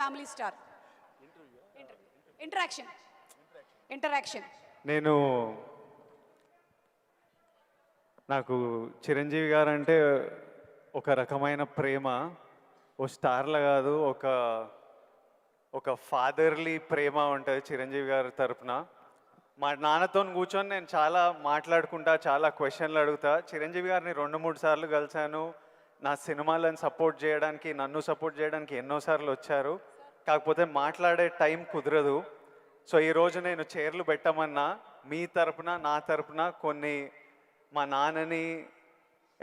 Family star? Interaction. నేను నాకు చిరంజీవి గారు అంటే ఒక రకమైన ప్రేమ. ఓ స్టార్లా కాదు, ఒక ఫాదర్లీ ప్రేమ ఉంటుంది చిరంజీవి గారి తరపున. మా నాన్నతో కూర్చొని నేను చాలా మాట్లాడుకుంటా, చాలా క్వశ్చన్లు అడుగుతా. చిరంజీవి గారిని 2-3 సార్లు కలిశాను. నా సినిమాలను సపోర్ట్ చేయడానికి, నన్ను సపోర్ట్ చేయడానికి ఎన్నోసార్లు వచ్చారు. కాకపోతే మాట్లాడే టైం కుదరదు. సో ఈరోజు నేను చైర్లు పెట్టమన్నా మీ తరపున, నా తరపున కొన్ని మా నాన్నని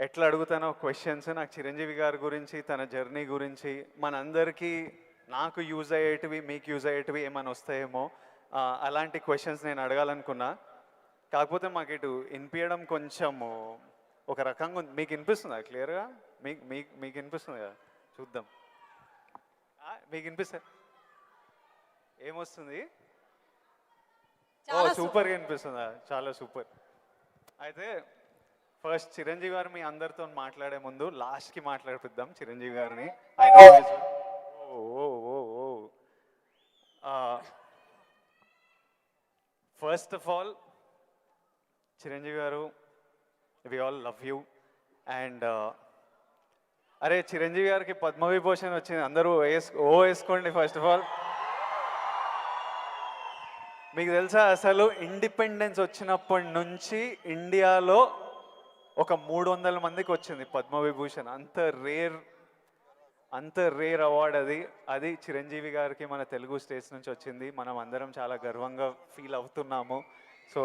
ఎట్లా అడుగుతానో క్వశ్చన్స్, నాకు చిరంజీవి గారి గురించి, తన జర్నీ గురించి, మనందరికీ నాకు యూజ్ అయ్యేటివి, మీకు యూజ్ అయ్యేటివి ఏమైనా వస్తాయేమో, అలాంటి క్వశ్చన్స్ నేను అడగాలనుకున్నా. కాకపోతే మాకు ఇటు వినిపించడం కొంచెం ఒక రకంగా ఉంది. మీకు వినిపిస్తుందా క్లియర్గా? మీకు వినిపిస్తుంది కదా? చూద్దాం. మీకు వినిపిస్తా ఏమొస్తుంది? ఓ సూపర్గా వినిపిస్తుందా? చాలా సూపర్. అయితే ఫస్ట్ చిరంజీవి గారు మీ అందరితో మాట్లాడే ముందు లాస్ట్కి మాట్లాడిపిద్దాం చిరంజీవి గారిని. First of all Chiranjeevi garu, we all love you. And అరే చిరంజీవి గారికి పద్మవిభూషణ్ వచ్చింది, అందరూ వేసుకోండి. ఫస్ట్ ఆఫ్ ఆల్ మీకు తెలుసా అసలు ఇండిపెండెన్స్ వచ్చినప్పటి నుంచి ఇండియాలో ఒక 300 మందికి వచ్చింది పద్మవిభూషణ్. అంత రేర్ అవార్డ్ అది చిరంజీవి గారికి మన తెలుగు స్టేట్స్ నుంచి వచ్చింది. మనం అందరం చాలా గర్వంగా ఫీల్ అవుతున్నాము. సో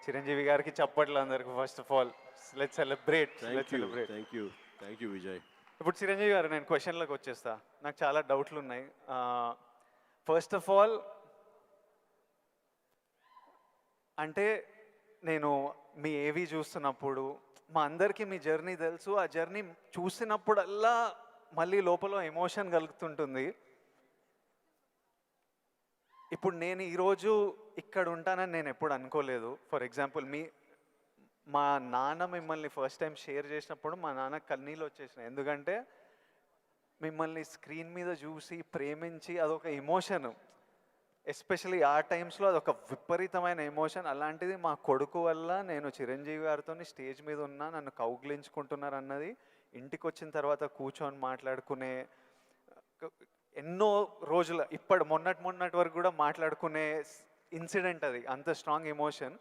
చిరంజీవి గారికి చప్పట్లు అందరికి. First of all let's celebrate. Thank you Vijay. ఇప్పుడు చిరంజీవి గారు, నేను క్వశ్చన్లకు వచ్చేస్తా. నాకు చాలా డౌట్లు ఉన్నాయి. ఫస్ట్ ఆఫ్ ఆల్ అంటే నేను మీ ఏవి చూస్తున్నప్పుడు, మా అందరికీ మీ జర్నీ తెలుసు. ఆ జర్నీ చూసినప్పుడల్లా మళ్ళీ లోపల ఎమోషన్ కలుగుతుంటుంది. ఇప్పుడు నేను ఈరోజు ఇక్కడ ఉంటానని నేను ఎప్పుడు అనుకోలేదు. ఫర్ ఎగ్జాంపుల్ మా నాన్న మిమ్మల్ని ఫస్ట్ టైం షేర్ చేసినప్పుడు మా నాన్న కన్నీళ్ళు వచ్చేసినాయి. ఎందుకంటే మిమ్మల్ని స్క్రీన్ మీద చూసి ప్రేమించి అదొక ఎమోషన్. ఎస్పెషలీ ఆ టైమ్స్లో అదొక విపరీతమైన ఎమోషన్. అలాంటిది మా కొడుకు వల్ల నేను చిరంజీవి గారితో స్టేజ్ మీద ఉన్నా, నన్ను కౌగిలించుకుంటున్నారు అన్నది ఇంటికి వచ్చిన తర్వాత కూర్చొని మాట్లాడుకునే ఎన్నో రోజుల మొన్నటి వరకు కూడా మాట్లాడుకునే ఇన్సిడెంట్ అది. అంత స్ట్రాంగ్ ఎమోషన్.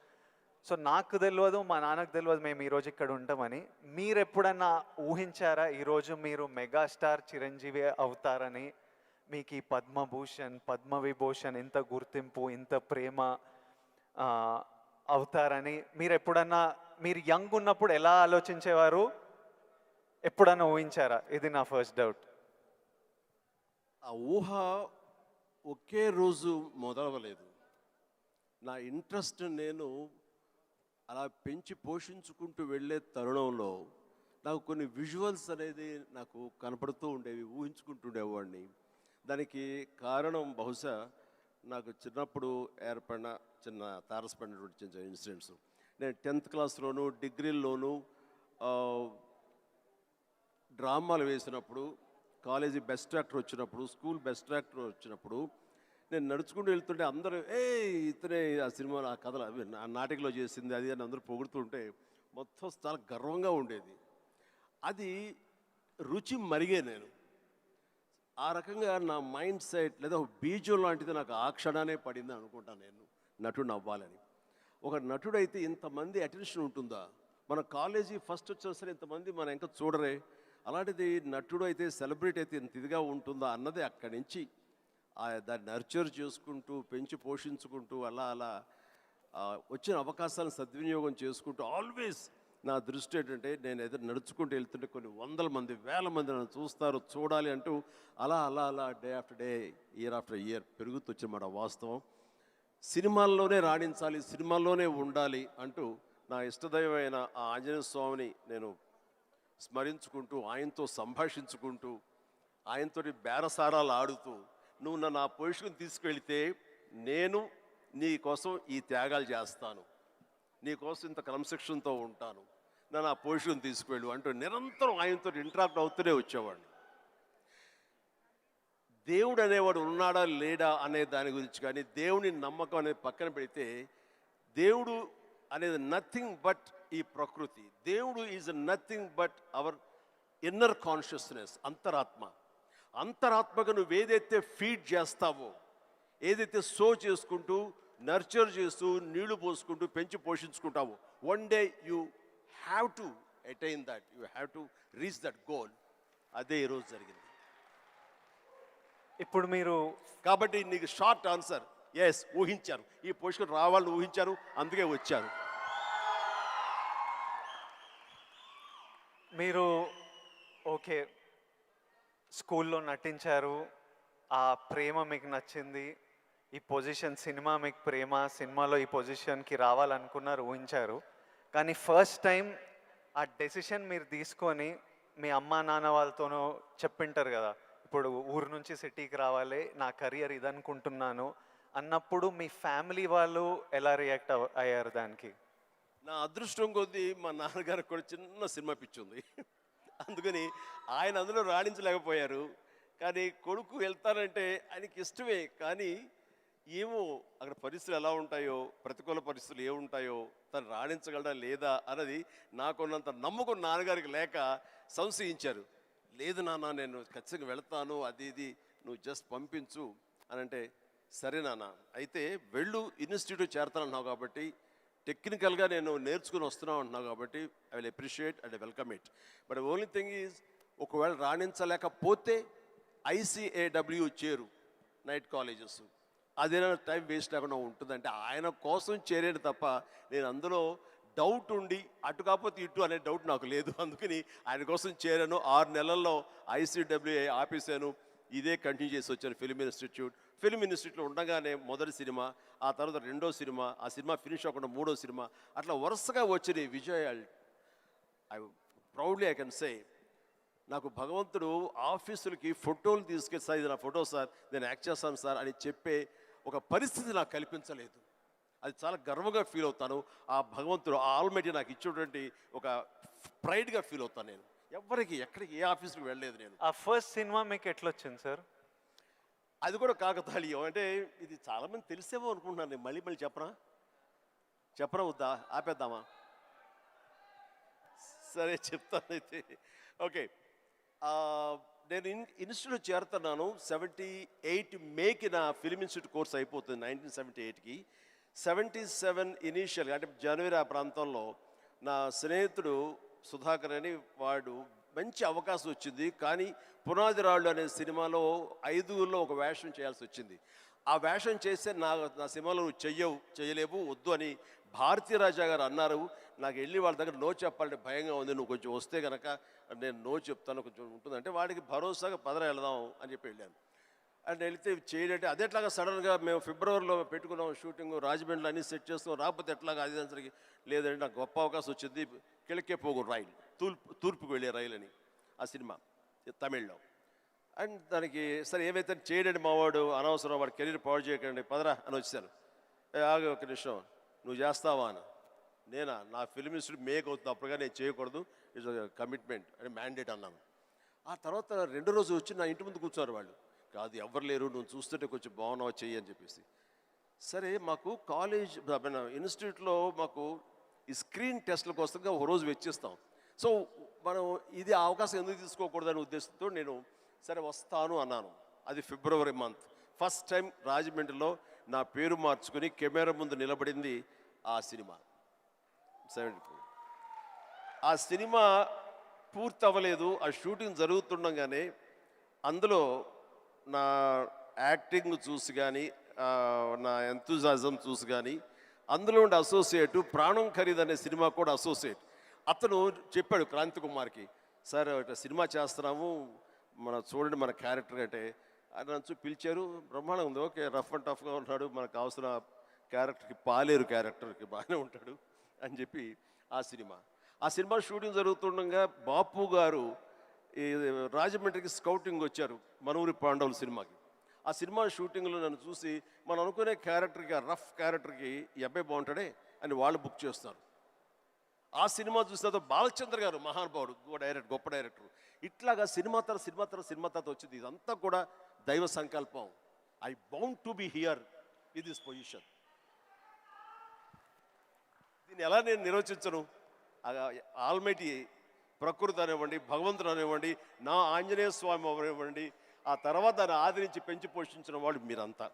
సో నాకు తెలియదు, మా నాన్నకు తెలియదు మేము ఈరోజు ఇక్కడ ఉంటామని. మీరు ఎప్పుడన్నా ఊహించారా ఈరోజు మీరు మెగాస్టార్ చిరంజీవి అవుతారని? మీకు ఈ పద్మభూషణ్, పద్మవిభూషణ్, ఇంత గుర్తింపు, ఇంత ప్రేమ అవుతారని మీరు యంగ్ ఉన్నప్పుడు ఎలా ఆలోచించేవారు? ఎప్పుడన్నా ఊహించారా? ఇది నా ఫస్ట్ డౌట్. ఆ ఊహ ఒకే రోజు మొదలవలేదు. నా ఇంట్రెస్ట్ నేను అలా పెంచి పోషించుకుంటూ వెళ్ళే తరుణంలో నాకు కొన్ని విజువల్స్ అనేది నాకు కనపడుతూ ఉండేవి, ఊహించుకుంటుండేవాడిని. దానికి కారణం బహుశా నాకు చిన్నప్పుడు ఏర్పడిన చిన్న తారసపడినటువంటి చిన్న ఇన్సిడెంట్స్. నేను 10th క్లాస్లోను డిగ్రీల్లోనూ డ్రామాలు వేసినప్పుడు, కాలేజీ బెస్ట్ యాక్టర్ వచ్చినప్పుడు, స్కూల్ బెస్ట్ యాక్టర్ వచ్చినప్పుడు నేను నడుచుకుంటూ వెళ్తుంటే అందరూ ఇతనే ఆ సినిమాలో ఆ కథలు అవి ఆ నాటికలో చేసింది అది అని అందరూ పొగుడుతుంటే మొత్తం చాలా గర్వంగా ఉండేది. అది రుచి మరిగే నేను ఆ రకంగా నా మైండ్ సెట్ లేదా ఒక బీజం లాంటిది నాకు ఆ క్షణానే పడింది అనుకుంటాను నేను నటుడు అవ్వాలని. ఒక నటుడైతే ఇంతమంది అటెన్షన్ ఉంటుందా? మన కాలేజీ ఫస్ట్ వచ్చేసరి ఇంతమంది మన ఇంకా చూడరే, అలాంటిది నటుడు అయితే సెలబ్రిటీ అయితే ఇంత ఇదిగా ఉంటుందా అన్నది అక్కడి నుంచి దాన్ని నర్చర్ చేసుకుంటూ పెంచి పోషించుకుంటూ అలా వచ్చిన అవకాశాలను సద్వినియోగం చేసుకుంటూ ఆల్వేస్ నా దృష్టి ఏంటంటే నేను ఎదురు నడుచుకుంటూ వెళ్తుంటే కొన్ని 100 మంది 1000 మంది నన్ను చూస్తారు, చూడాలి అంటూ అలా day after day, year after year పెరుగుతూ వచ్చినమాట వాస్తవం. సినిమాల్లోనే రాణించాలి, సినిమాల్లోనే ఉండాలి అంటూ నా ఇష్టదైవమైన ఆ ఆంజనేయ స్వామిని నేను స్మరించుకుంటూ, ఆయనతో సంభాషించుకుంటూ, ఆయనతో బేరసారాలు ఆడుతూ, నువ్వు నన్ను ఆ పొజిషన్ తీసుకెళ్తే నేను నీ కోసం ఈ త్యాగాలు చేస్తాను, నీ కోసం ఇంత క్రమశిక్షణతో ఉంటాను, నన్ను ఆ పొజిషన్ తీసుకువెళ్ళు అంటూ నిరంతరం ఆయనతో ఇంటరాక్ట్ అవుతూనే వచ్చేవాడిని. దేవుడు అనేవాడు ఉన్నాడా లేడా అనే దాని గురించి కానీ దేవుని నమ్మకం అనేది పక్కన పెడితే దేవుడు అనేది నథింగ్ బట్ ఈ ప్రకృతి. దేవుడు is nothing but our inner consciousness, అంతరాత్మగా నువ్వు ఏదైతే ఫీడ్ చేస్తావో, ఏదైతే సో చేసుకుంటూ నర్చర్ చేస్తూ నీళ్లు పోసుకుంటూ పెంచి పోషించుకుంటావో, one day you have to attain that, you have to reach that goal. అదే ఈరోజు జరిగింది. ఇప్పుడు మీరు కాబట్టి నీకు షార్ట్ ఆన్సర్ ఎస్, ఊహించారు, ఈ పొజిషన్ రావాలని ఊహించారు, అందుకే వచ్చారు. మీరు ఓకే స్కూల్లో నటించారు, ఆ ప్రేమ మీకు నచ్చింది, ఈ పొజిషన్ సినిమా మీకు ప్రేమ, సినిమాలో ఈ పొజిషన్కి రావాలనుకున్నారు, ఊహించారు. కానీ ఫస్ట్ టైం ఆ డెసిషన్ మీరు తీసుకొని మీ అమ్మా నాన్న వాళ్ళతోనూ చెప్పింటారు కదా, ఇప్పుడు ఊరు నుంచి సిటీకి రావాలి, నా కెరియర్ ఇదనుకుంటున్నాను అన్నప్పుడు మీ ఫ్యామిలీ వాళ్ళు ఎలా రియాక్ట్ అయ్యారు దానికి? నా అదృష్టం కొద్దీ మా నాన్నగారికి కూడా చిన్న సినిమా పిచ్చి ఉంది. అందుకని ఆయన అందులో రాణించలేకపోయారు. కానీ కొడుకు వెళ్తానంటే ఆయనకి ఇష్టమే, కానీ ఏమో అక్కడ పరిస్థితులు ఎలా ఉంటాయో, ప్రతికూల పరిస్థితులు ఏముంటాయో, తను రాణించగలడా లేదా అన్నది నాకున్నంత నమ్మకం నాన్నగారికి లేక సంశయించారు. లేదు నాన్న, నేను ఖచ్చితంగా వెళ్తాను, అది ఇది నువ్వు జస్ట్ పంపించు అని అంటే, సరే నాన్న అయితే వెళ్ళు, ఇన్స్టిట్యూట్ చేరతానన్నావు కాబట్టి, టెక్నికల్గా నేను నేర్చుకుని వస్తున్నావు అంటున్నావు కాబట్టి I will appreciate and welcome it. But only thing is, ఒకవేళ రాణించలేకపోతే ICAW చేరు, నైట్ కాలేజెస్, అదేనా టైం వేస్ట్ లేకుండా ఉంటుందంటే ఆయన కోసం చేరేది తప్ప నేను అందులో డౌట్ ఉండి అటు కాకపోతే ఇటు అనే డౌట్ నాకు లేదు. అందుకని ఆయన కోసం చేరాను. 6 నెలల్లో ICAW ఆపేసాను, ఇదే కంటిన్యూ చేసి వచ్చాను ఫిల్మ్ ఇన్స్టిట్యూట్లో ఉండగానే మొదటి సినిమా, ఆ తర్వాత రెండో సినిమా, ఆ సినిమా ఫినిష్ అవ్వకుండా మూడో సినిమా, అట్లా వరుసగా వచ్చినాయి విజయాలు. ప్రౌడ్లీ ఐ కెన్ సే, నాకు భగవంతుడు ఆఫీసులకి ఫోటోలు తీసుకెళ్ళి, సార్ ఇది నా ఫోటో సార్, నేను యాక్ట్ చేస్తాను సార్ అని చెప్పే ఒక పరిస్థితి నాకు కల్పించలేదు. అది చాలా గర్వంగా ఫీల్ అవుతాను. ఆ భగవంతుడు, ఆ ఆల్మైటీ నాకు ఇచ్చేటువంటి ఒక ప్రైడ్గా ఫీల్ అవుతాను. నేను ఎవరికి ఎక్కడికి ఏ ఆఫీస్కి వెళ్ళలేదు. నేను ఆ ఫస్ట్ సినిమా మీకు ఎట్లా వచ్చింది సార్? అది కూడా కాకతాళీయం. అంటే ఇది చాలామంది తెలిసేమో అనుకుంటున్నాను. నేను మళ్ళీ చెప్పరా వద్దా, ఆపేద్దామా? సరే చెప్తాను అయితే. ఓకే, నేను ఇన్స్టిట్యూట్ చేరుతున్నాను 78 మేకి నా ఫిల్మ్ ఇన్స్టిట్యూట్ కోర్స్ అయిపోతుంది 1978కి. 77 ఇనీషియల్గా అంటే జనవరి ఆ ప్రాంతంలో నా స్నేహితుడు సుధాకర్ అని వాడు మంచి అవకాశం వచ్చింది. కానీ పునాది రాళ్ళు అనే సినిమాలో 5గురిలో ఒక వేషం చేయాల్సి వచ్చింది. ఆ వేషం చేస్తే నా సినిమాలో నువ్వు చేయలేవు, వద్దు అని భారతీ రాజా గారు అన్నారు. నాకు వెళ్ళి వాళ్ళ దగ్గర నో చెప్పాలంటే భయంగా ఉంది, నువ్వు కొంచెం వస్తే కనుక నేను నో చెప్తాను, కొంచెం ఉంటుంది అంటే వాడికి భరోసాగా పదరా వెళదాం అని చెప్పి వెళ్ళాను. అండ్ వెళితే చేయంటే అదేట్లాగా సడన్గా మేము ఫిబ్రవరిలో పెట్టుకున్నాం షూటింగ్, రాజమండ్రిలో అన్నీ సెట్ చేస్తున్నాం, రాకపోతే ఎట్లాగా అది దానికి లేదంటే నాకు గొప్ప అవకాశం వచ్చింది, కిழக்கே పోగు రైలు, తూర్పుకు వెళ్ళే రైలు అని ఆ సినిమా తమిళ్లో. అండ్ దానికి సరే ఏమైతే చేయడండి మావాడు, అనవసరం వాడు కెరీర్ పాడు చేయకండి, పదరా అని వచ్చాను. ఆగి ఒక నిమిషం, నువ్వు చేస్తావా అని. నా ఫిల్మ్ ఇన్స్టిట్యూట్ మేక్ అవుతుంది, అప్పుడుగా నేను చేయకూడదు, ఇట్స్ కమిట్మెంట్ అని మ్యాండేట్ అన్నాను. ఆ తర్వాత 2వ రోజు వచ్చి నా ఇంటి ముందు కూర్చున్నారు వాళ్ళు. కాదు ఎవరు లేరు, నువ్వు చూస్తుంటే కొంచెం బాగున్నావు చెయ్యి అని చెప్పేసి. సరే మాకు కాలేజ్ ఇన్స్టిట్యూట్లో మాకు ఈ స్క్రీన్ టెస్ట్ల కోసంగా ఒక రోజు వెచ్చిస్తాం. సో మనం ఇది అవకాశం ఎందుకు తీసుకోకూడదనే ఉద్దేశంతో నేను సరే వస్తాను అన్నాను. అది ఫిబ్రవరి మంత్. ఫస్ట్ టైం రాజమండ్రిలో నా పేరు మార్చుకుని కెమెరా ముందు నిలబడింది ఆ సినిమా 74. ఆ సినిమా పూర్తి అవ్వలేదు, ఆ షూటింగ్ జరుగుతుండగానే అందులో నా యాక్టింగ్ చూసి కానీ నా ఎంతూజాజం చూసి కానీ అందులో ఉండే అసోసియేటు ప్రాణం ఖరీదు అనే సినిమా కూడా అసోసియేట్ అతను చెప్పాడు క్రాంతి కుమార్కి, సార్ ఇట్లా సినిమా చేస్తున్నాము, చూడండి మన క్యారెక్టర్ అంటే. ఆయన నన్ను పిలిచారు, బ్రహ్మాండం ఉంది, ఓకే రఫ్ అండ్ టఫ్గా ఉన్నాడు, మనకు కావాల్సిన క్యారెక్టర్కి పాలేరు క్యారెక్టర్కి బాగానే ఉంటాడు అని చెప్పి ఆ సినిమా షూటింగ్ జరుగుతుండగా బాపు గారు ఈ రాజమండ్రికి స్కౌటింగ్ వచ్చారు మనూరి పాండవుల సినిమాకి. ఆ సినిమా షూటింగ్లో నన్ను చూసి మనం అనుకునే క్యారెక్టర్కి, ఆ రఫ్ క్యారెక్టర్కి ఈ అబ్బాయి బాగుంటాడే అని వాళ్ళు బుక్ చేస్తారు. ఆ సినిమా చూసిన బాలచంద్ర గారు మహానుభావుడు, గొప్ప డైరెక్టర్. ఇట్లాగా సినిమా తర్వాత వచ్చింది. ఇదంతా కూడా దైవ సంకల్పం. I bound to be here with this position. దీన్ని ఎలా నేను నిర్వచించను? ఆల్మైటీ ప్రకృతి అనివ్వండి, భగవంతుడు అనివ్వండి, నా ఆంజనేయ స్వామి అనివ్వండి, ఆ తర్వాత దాన్ని ఆదరించి పెంచి పోషించిన వాళ్ళు మీరంతా.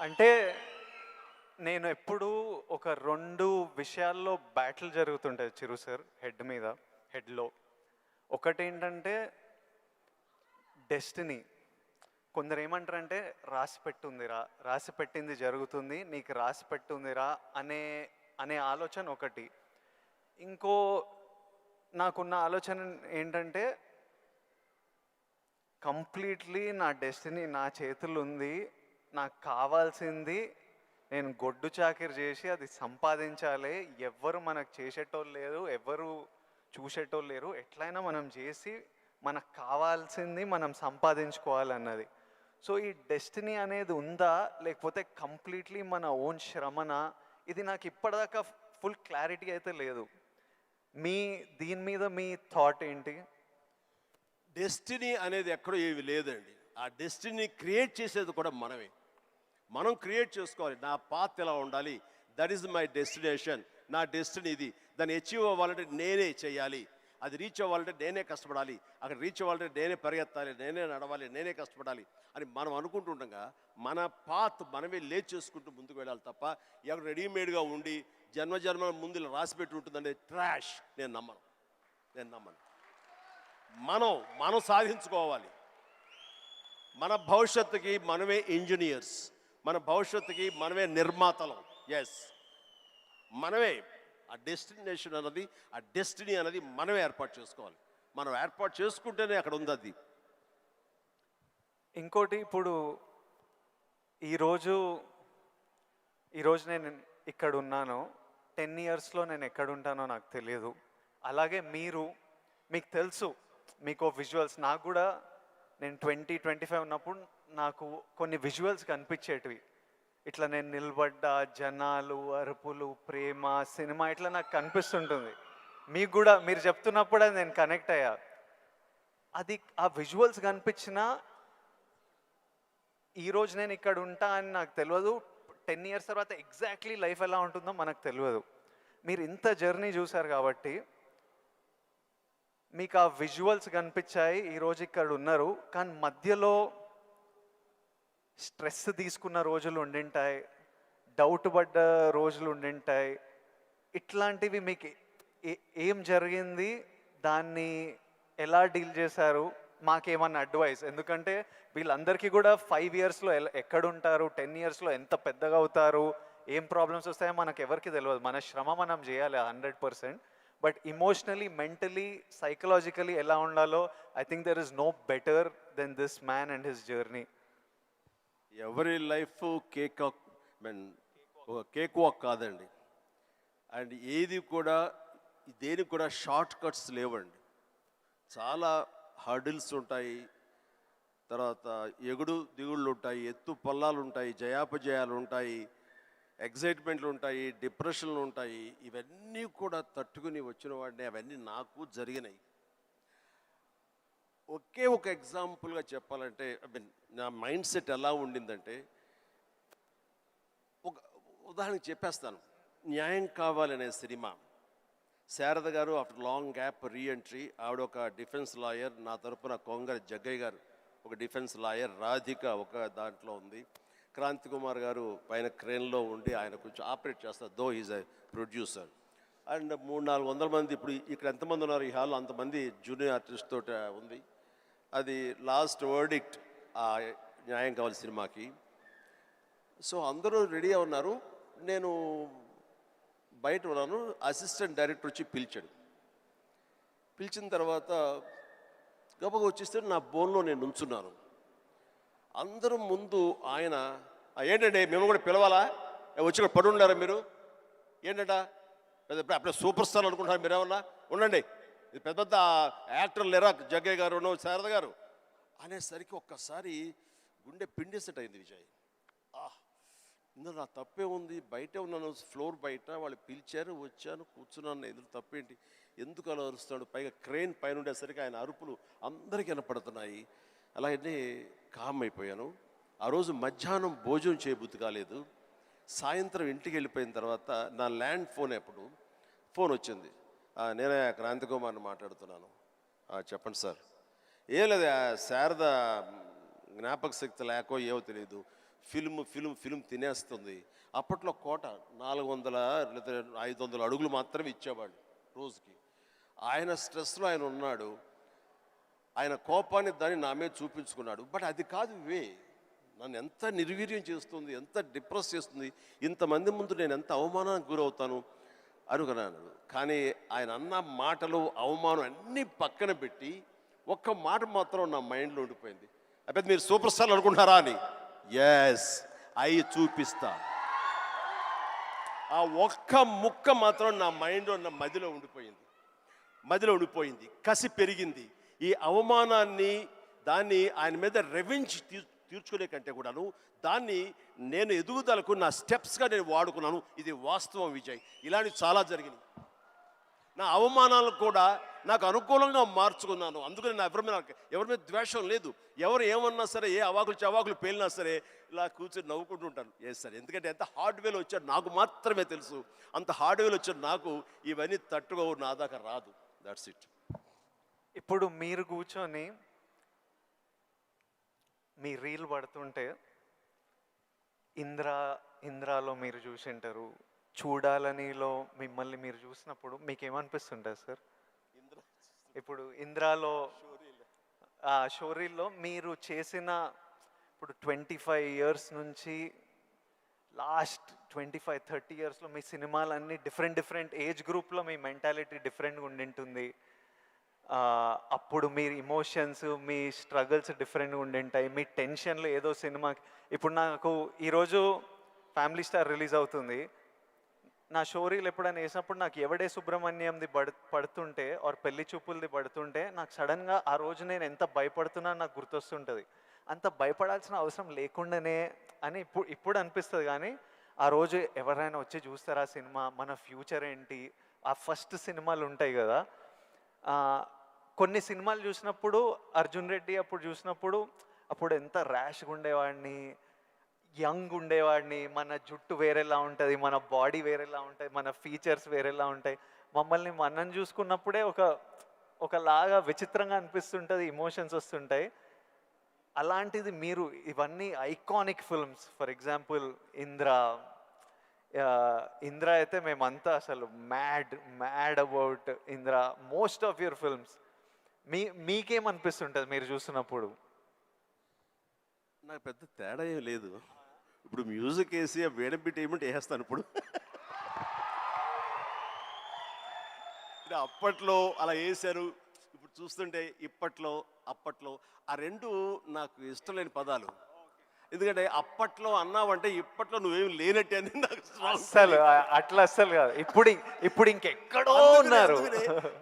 అంటే నేను ఎప్పుడు ఒక 2 విషయాల్లో బ్యాటిల్ జరుగుతుంటుంది చిరు సార్ హెడ్లో. ఒకటేంటంటే డెస్టినీ. కొందరు ఏమంటారంటే రాసి పెట్టింది జరుగుతుంది, నీకు రాసి పెట్టుందిరా అనే ఆలోచన ఒకటి. ఇంకో నాకున్న ఆలోచన ఏంటంటే కంప్లీట్లీ నా డెస్టినీ నా చేతులు ఉంది, నాకు కావాల్సింది నేను గొడ్డు చాకిరి చేసి అది సంపాదించాలి. ఎవ్వరు మనకు చేసేటోళ్ళు లేరు, ఎవ్వరు చూసేటోళ్ళు లేరు. ఎట్లయినా మనం చేసి మనకు కావాల్సింది మనం సంపాదించుకోవాలన్నది. సో ఈ డెస్టినీ అనేది ఉందా, లేకపోతే కంప్లీట్లీ మన ఓన్ శ్రమనా? ఇది నాకు ఇప్పటిదాకా ఫుల్ క్లారిటీ అయితే లేదు. దీని మీద మీ థాట్ ఏంటి? డెస్టినీ అనేది ఎక్కడో ఏవి లేదండి. ఆ డెస్టినీ క్రియేట్ చేసేది కూడా మనమే. మనం క్రియేట్ చేసుకోవాలి. నా పాత్ ఎలా ఉండాలి, దట్ ఈస్ మై డెస్టినేషన్, నా డెస్టినీ ఇది. దాన్ని అచీవ్ అవ్వాలంటే నేనే చేయాలి, అది రీచ్ అవ్వాలంటే నేనే కష్టపడాలి, అక్కడ రీచ్ అవ్వాలంటే నేనే పరిగెత్తాలి, నేనే నడవాలి, నేనే కష్టపడాలి అని మనం అనుకుంటుండగా మన పాత్ మనమే లేచి చేసుకుంటూ ముందుకు వెళ్ళాలి తప్ప ఎక్కడ రెడీమేడ్గా ఉండి జన్మల ముందు ఇలా రాసి పెట్టి ఉంటుందంటే ట్రాష్. నేను నమ్మను. మనం సాధించుకోవాలి. మన భవిష్యత్తుకి మనమే ఇంజనీర్స్, మన భవిష్యత్తుకి మనమే నిర్మాతలం. ఎస్, మనమే ఆ డెస్టినేషన్ అన్నది, ఆ డెస్టినీ అనేది మనమే ఏర్పాటు చేసుకోవాలి. మనం ఏర్పాటు చేసుకుంటేనే అక్కడ ఉంది అది. ఇంకోటి, ఇప్పుడు ఈరోజు నేను ఇక్కడ ఉన్నాను, 10 ఇయర్స్లో నేను ఎక్కడ ఉంటానో నాకు తెలియదు. అలాగే మీకు తెలుసు, మీకు విజువల్స్. నాకు కూడా నేను 20-25 ఉన్నప్పుడు నాకు కొన్ని విజువల్స్ కనిపించేటివి. ఇట్లా నేను నిలబడ్డ జనాలు, అరుపులు, ప్రేమ, సినిమా ఇట్లా నాకు కనిపిస్తుంటుంది. మీకు కూడా మీరు చెప్తున్నప్పుడు అది నేను కనెక్ట్ అయ్యా. అది ఆ విజువల్స్ కనిపించినా ఈరోజు నేను ఇక్కడ ఉంటా అని నాకు తెలియదు. 10 ఇయర్స్ తర్వాత ఎగ్జాక్ట్లీ లైఫ్ ఎలా ఉంటుందో మనకు తెలియదు. మీరు ఇంత జర్నీ చూశారు కాబట్టి మీకు ఆ విజువల్స్ కనిపించాయి, ఈరోజు ఇక్కడ ఉన్నారు. కానీ మధ్యలో స్ట్రెస్ తీసుకున్న రోజులు ఉండింటాయి, డౌట్ పడ్డ రోజులు ఉండింటాయి. ఇట్లాంటివి మీకు ఏం జరిగింది, దాన్ని ఎలా డీల్ చేశారు, మాకేమన్నా అడ్వైస్? ఎందుకంటే వీళ్ళందరికీ కూడా 5 ఇయర్స్లో ఎక్కడుంటారు, 10 ఇయర్స్లో ఎంత పెద్దగా అవుతారు, ఏం ప్రాబ్లమ్స్ వస్తాయో మనకు ఎవరికి తెలియదు. మన శ్రమ మనం చేయాలి 100%. బట్ ఇమోషనలీ, మెంటలీ, సైకలాజికలీ ఎలా ఉండాలో I think there is no better than this man and his journey. ఎవరి లైఫ్ కేక్ వాక్ కాదండి. అండ్ దేనికి కూడా షార్ట్ కట్స్ లేవండి. చాలా హర్డిల్స్ ఉంటాయి, తర్వాత ఎగుడు దిగుళ్ళు ఉంటాయి, ఎత్తు పల్లాలు ఉంటాయి, జయాపజయాలు ఉంటాయి, ఎగ్జైట్మెంట్లు ఉంటాయి, డిప్రెషన్లు ఉంటాయి. ఇవన్నీ కూడా తట్టుకుని వచ్చిన వాడిని, అవన్నీ నాకు జరిగినాయి. ఒకే ఒక ఎగ్జాంపుల్గా చెప్పాలంటే, నా మైండ్ సెట్ ఎలా ఉండిందంటే, ఒక ఉదాహరణకి చెప్పేస్తాను. న్యాయం కావాలనే సినిమా, శారద గారు ఆఫ్టర్ లాంగ్ గ్యాప్ రీఎంట్రీ, ఆవిడ ఒక డిఫెన్స్ లాయర్, నా తరపున కొంగర జగ్గయ్య గారు ఒక డిఫెన్స్ లాయర్, రాధిక ఒక దాంట్లో ఉంది, క్రాంతి కుమార్ గారు పైన క్రేన్లో ఉండి ఆయన కొంచెం ఆపరేట్ చేస్తారు, though is a producer. And 300-400 మంది, ఇప్పుడు ఇక్కడ ఎంతమంది ఉన్నారు ఈ హాల్లో అంతమంది జూనియర్ ఆర్టిస్ట్ తోటి ఉంది. అది లాస్ట్ వర్డిక్ట్ ఆ న్యాయం కావాలి సినిమాకి. సో అందరూ రెడీగా ఉన్నారు, నేను బయట ఉన్నాను. అసిస్టెంట్ డైరెక్టర్ వచ్చి పిలిచిన తర్వాత గబగ వచ్చేస్తే నా బోన్లో నేను నుంచున్నాను. అందరూ ముందు ఆయన, ఏంటంటే మేము కూడా పిలవాలా, వచ్చి ఇక్కడ పడి ఉండారా మీరు, ఏంటంట అప్పుడే సూపర్ స్టార్ అనుకుంటున్నారు మీరేమన్నా, ఉండండి ఇది పెద్ద పెద్ద యాక్టర్లు లేరా, జగ్గయ్య గారు, శారద గారు అనేసరికి ఒక్కసారి గుండె పిండేసెట్ అయింది విజయ్. ఇందులో నా తప్పే ఉంది, బయటే ఉన్నాను, ఫ్లోర్ బయట వాళ్ళు పిలిచారు, వచ్చాను, కూర్చున్నాను, ఎదురు తప్పేంటి, ఎందుకు అలా అరుస్తాడు, పైగా క్రెయిన్ పైన ఉండేసరికి ఆయన అరుపులు అందరికీ వినపడుతున్నాయి. అలాగే కామ్ అయిపోయాను. ఆ రోజు మధ్యాహ్నం భోజనం చేయబుద్ధి కాలేదు. సాయంత్రం ఇంటికి వెళ్ళిపోయిన తర్వాత నా ల్యాండ్ ఫోన్ వచ్చింది. నేనే క్రాంతి కుమార్ని మాట్లాడుతున్నాను. చెప్పండి సార్. ఏం లేదు, శారద జ్ఞాపక శక్తి లేకో ఏవో తెలియదు, ఫిలిం తినేస్తుంది. అప్పట్లో కోట 400 లేదా 500 అడుగులు మాత్రమే ఇచ్చేవాళ్ళు రోజుకి. ఆయన స్ట్రెస్లో ఆయన ఉన్నాడు, ఆయన కోపాన్ని దాన్ని నా మీద చూపించుకున్నాడు. బట్ అది కాదు నన్ను ఎంత నిర్వీర్యం చేస్తుంది, ఎంత డిప్రెస్ చేస్తుంది, ఇంతమంది ముందు నేను ఎంత అవమానానికి గురవుతాను అనుకున్నాను. కానీ ఆయన అన్న మాటలు, అవమానం అన్నీ పక్కన పెట్టి ఒక్క మాట మాత్రం నా మైండ్లో ఉండిపోయింది. అయితే మీరు సూపర్ స్టార్ అనుకుంటున్నారా అని. ఎస్, అయి చూపిస్తా. ఆ ఒక్క ముక్క మాత్రం నా మైండ్లో, నా మదిలో ఉండిపోయింది. కసి పెరిగింది. ఈ అవమానాన్ని, దాన్ని ఆయన మీద రెవెంజ్ తీర్చుకునే కంటే కూడాను దాన్ని నేను ఎదుగుదలకు నా స్టెప్స్గా నేను వాడుకున్నాను. ఇది వాస్తవం విజయ్. ఇలాంటివి చాలా జరిగినాయి. నా అవమానాలను కూడా నాకు అనుకూలంగా మార్చుకున్నాను. అందుకని నా ఎవరి మీద ద్వేషం లేదు. ఎవరు ఏమన్నా సరే, ఏ చవాకులు పేలినా సరే ఇలా కూర్చొని నవ్వుకుంటూ ఉంటాను. సార్, ఎందుకంటే ఎంత హార్డ్వేర్ వచ్చాడు నాకు మాత్రమే తెలుసు. అంత హార్డ్వేర్ వచ్చాడు నాకు ఇవన్నీ తట్టుకో నా దాకా రాదు. That's it. ఇప్పుడు మీరు కూర్చొని మీ రీల్ పడుతుంటే ఇంద్రాలో మీరు చూసింటారు, చూడాలనిలో మిమ్మల్ని మీరు చూసినప్పుడు మీకు ఏమనిపిస్తుంటుంది సార్? ఇప్పుడు ఇంద్రాలో షోరీల్లో మీరు చేసిన, ఇప్పుడు 25 years నుంచి లాస్ట్ 25-30 yearsలో మీ సినిమాలన్నీ డిఫరెంట్ ఏజ్ గ్రూప్లో మీ మెంటాలిటీ డిఫరెంట్గా ఉండింటుంది. అప్పుడు మీ ఇమోషన్స్, మీ స్ట్రగుల్స్ డిఫరెంట్గా ఉండింటాయి. మీ టెన్షన్లు ఏదో సినిమాకి, ఇప్పుడు నాకు ఈరోజు ఫ్యామిలీ స్టార్ రిలీజ్ అవుతుంది. నా షోరీలు ఎప్పుడైనా వేసినప్పుడు నాకు ఎవడే సుబ్రహ్మణ్యంది పడుతుంటే ఆర్ పెళ్లి చూపులది పడుతుంటే నాకు సడన్గా ఆ రోజు నేను ఎంత భయపడుతున్నా నాకు గుర్తొస్తుంటుంది. అంత భయపడాల్సిన అవసరం లేకుండానే అని ఇప్పుడు అనిపిస్తుంది. కానీ ఆ రోజు ఎవరైనా వచ్చి చూస్తారా సినిమా, మన ఫ్యూచర్ ఏంటి, ఆ ఫస్ట్ సినిమాలు ఉంటాయి కదా. కొన్ని సినిమాలు చూసినప్పుడు అర్జున్ రెడ్డి అప్పుడు చూసినప్పుడు అప్పుడు ఎంత ర్యాష్గా ఉండేవాడిని, యంగ్ ఉండేవాడిని, మన జుట్టు వేరేలా ఉంటుంది, మన బాడీ వేరేలా ఉంటుంది, మన ఫీచర్స్ వేరేలా ఉంటాయి. మనని చూసుకున్నప్పుడే ఒకలాగా విచిత్రంగా అనిపిస్తుంటుంది, ఇమోషన్స్ వస్తుంటాయి. అలాంటిది మీరు ఇవన్నీ iconic films, for example Indra అయితే మేమంతా అసలు mad about Indra. Most of your films మీకేమనిపిస్తుంటుంది మీరు చూసినప్పుడు? నాకు పెద్ద తేడా ఏం లేదు. ఇప్పుడు మ్యూజిక్ వేసి వేడం బిట్ ఏమంటే వేస్తాను. ఇప్పుడు అప్పట్లో అలా వేశారు, ఇప్పుడు చూస్తుంటే అప్పట్లో ఆ రెండు నాకు ఇష్టం లేని పదాలు. ఎందుకంటే అప్పట్లో అన్నావంటే ఇప్పట్లో నువ్వేం లేనట్టే అని నాకు అస్సలు అస్సలు కాదు. ఇప్పుడు ఇంకెక్కడో ఉన్నారు.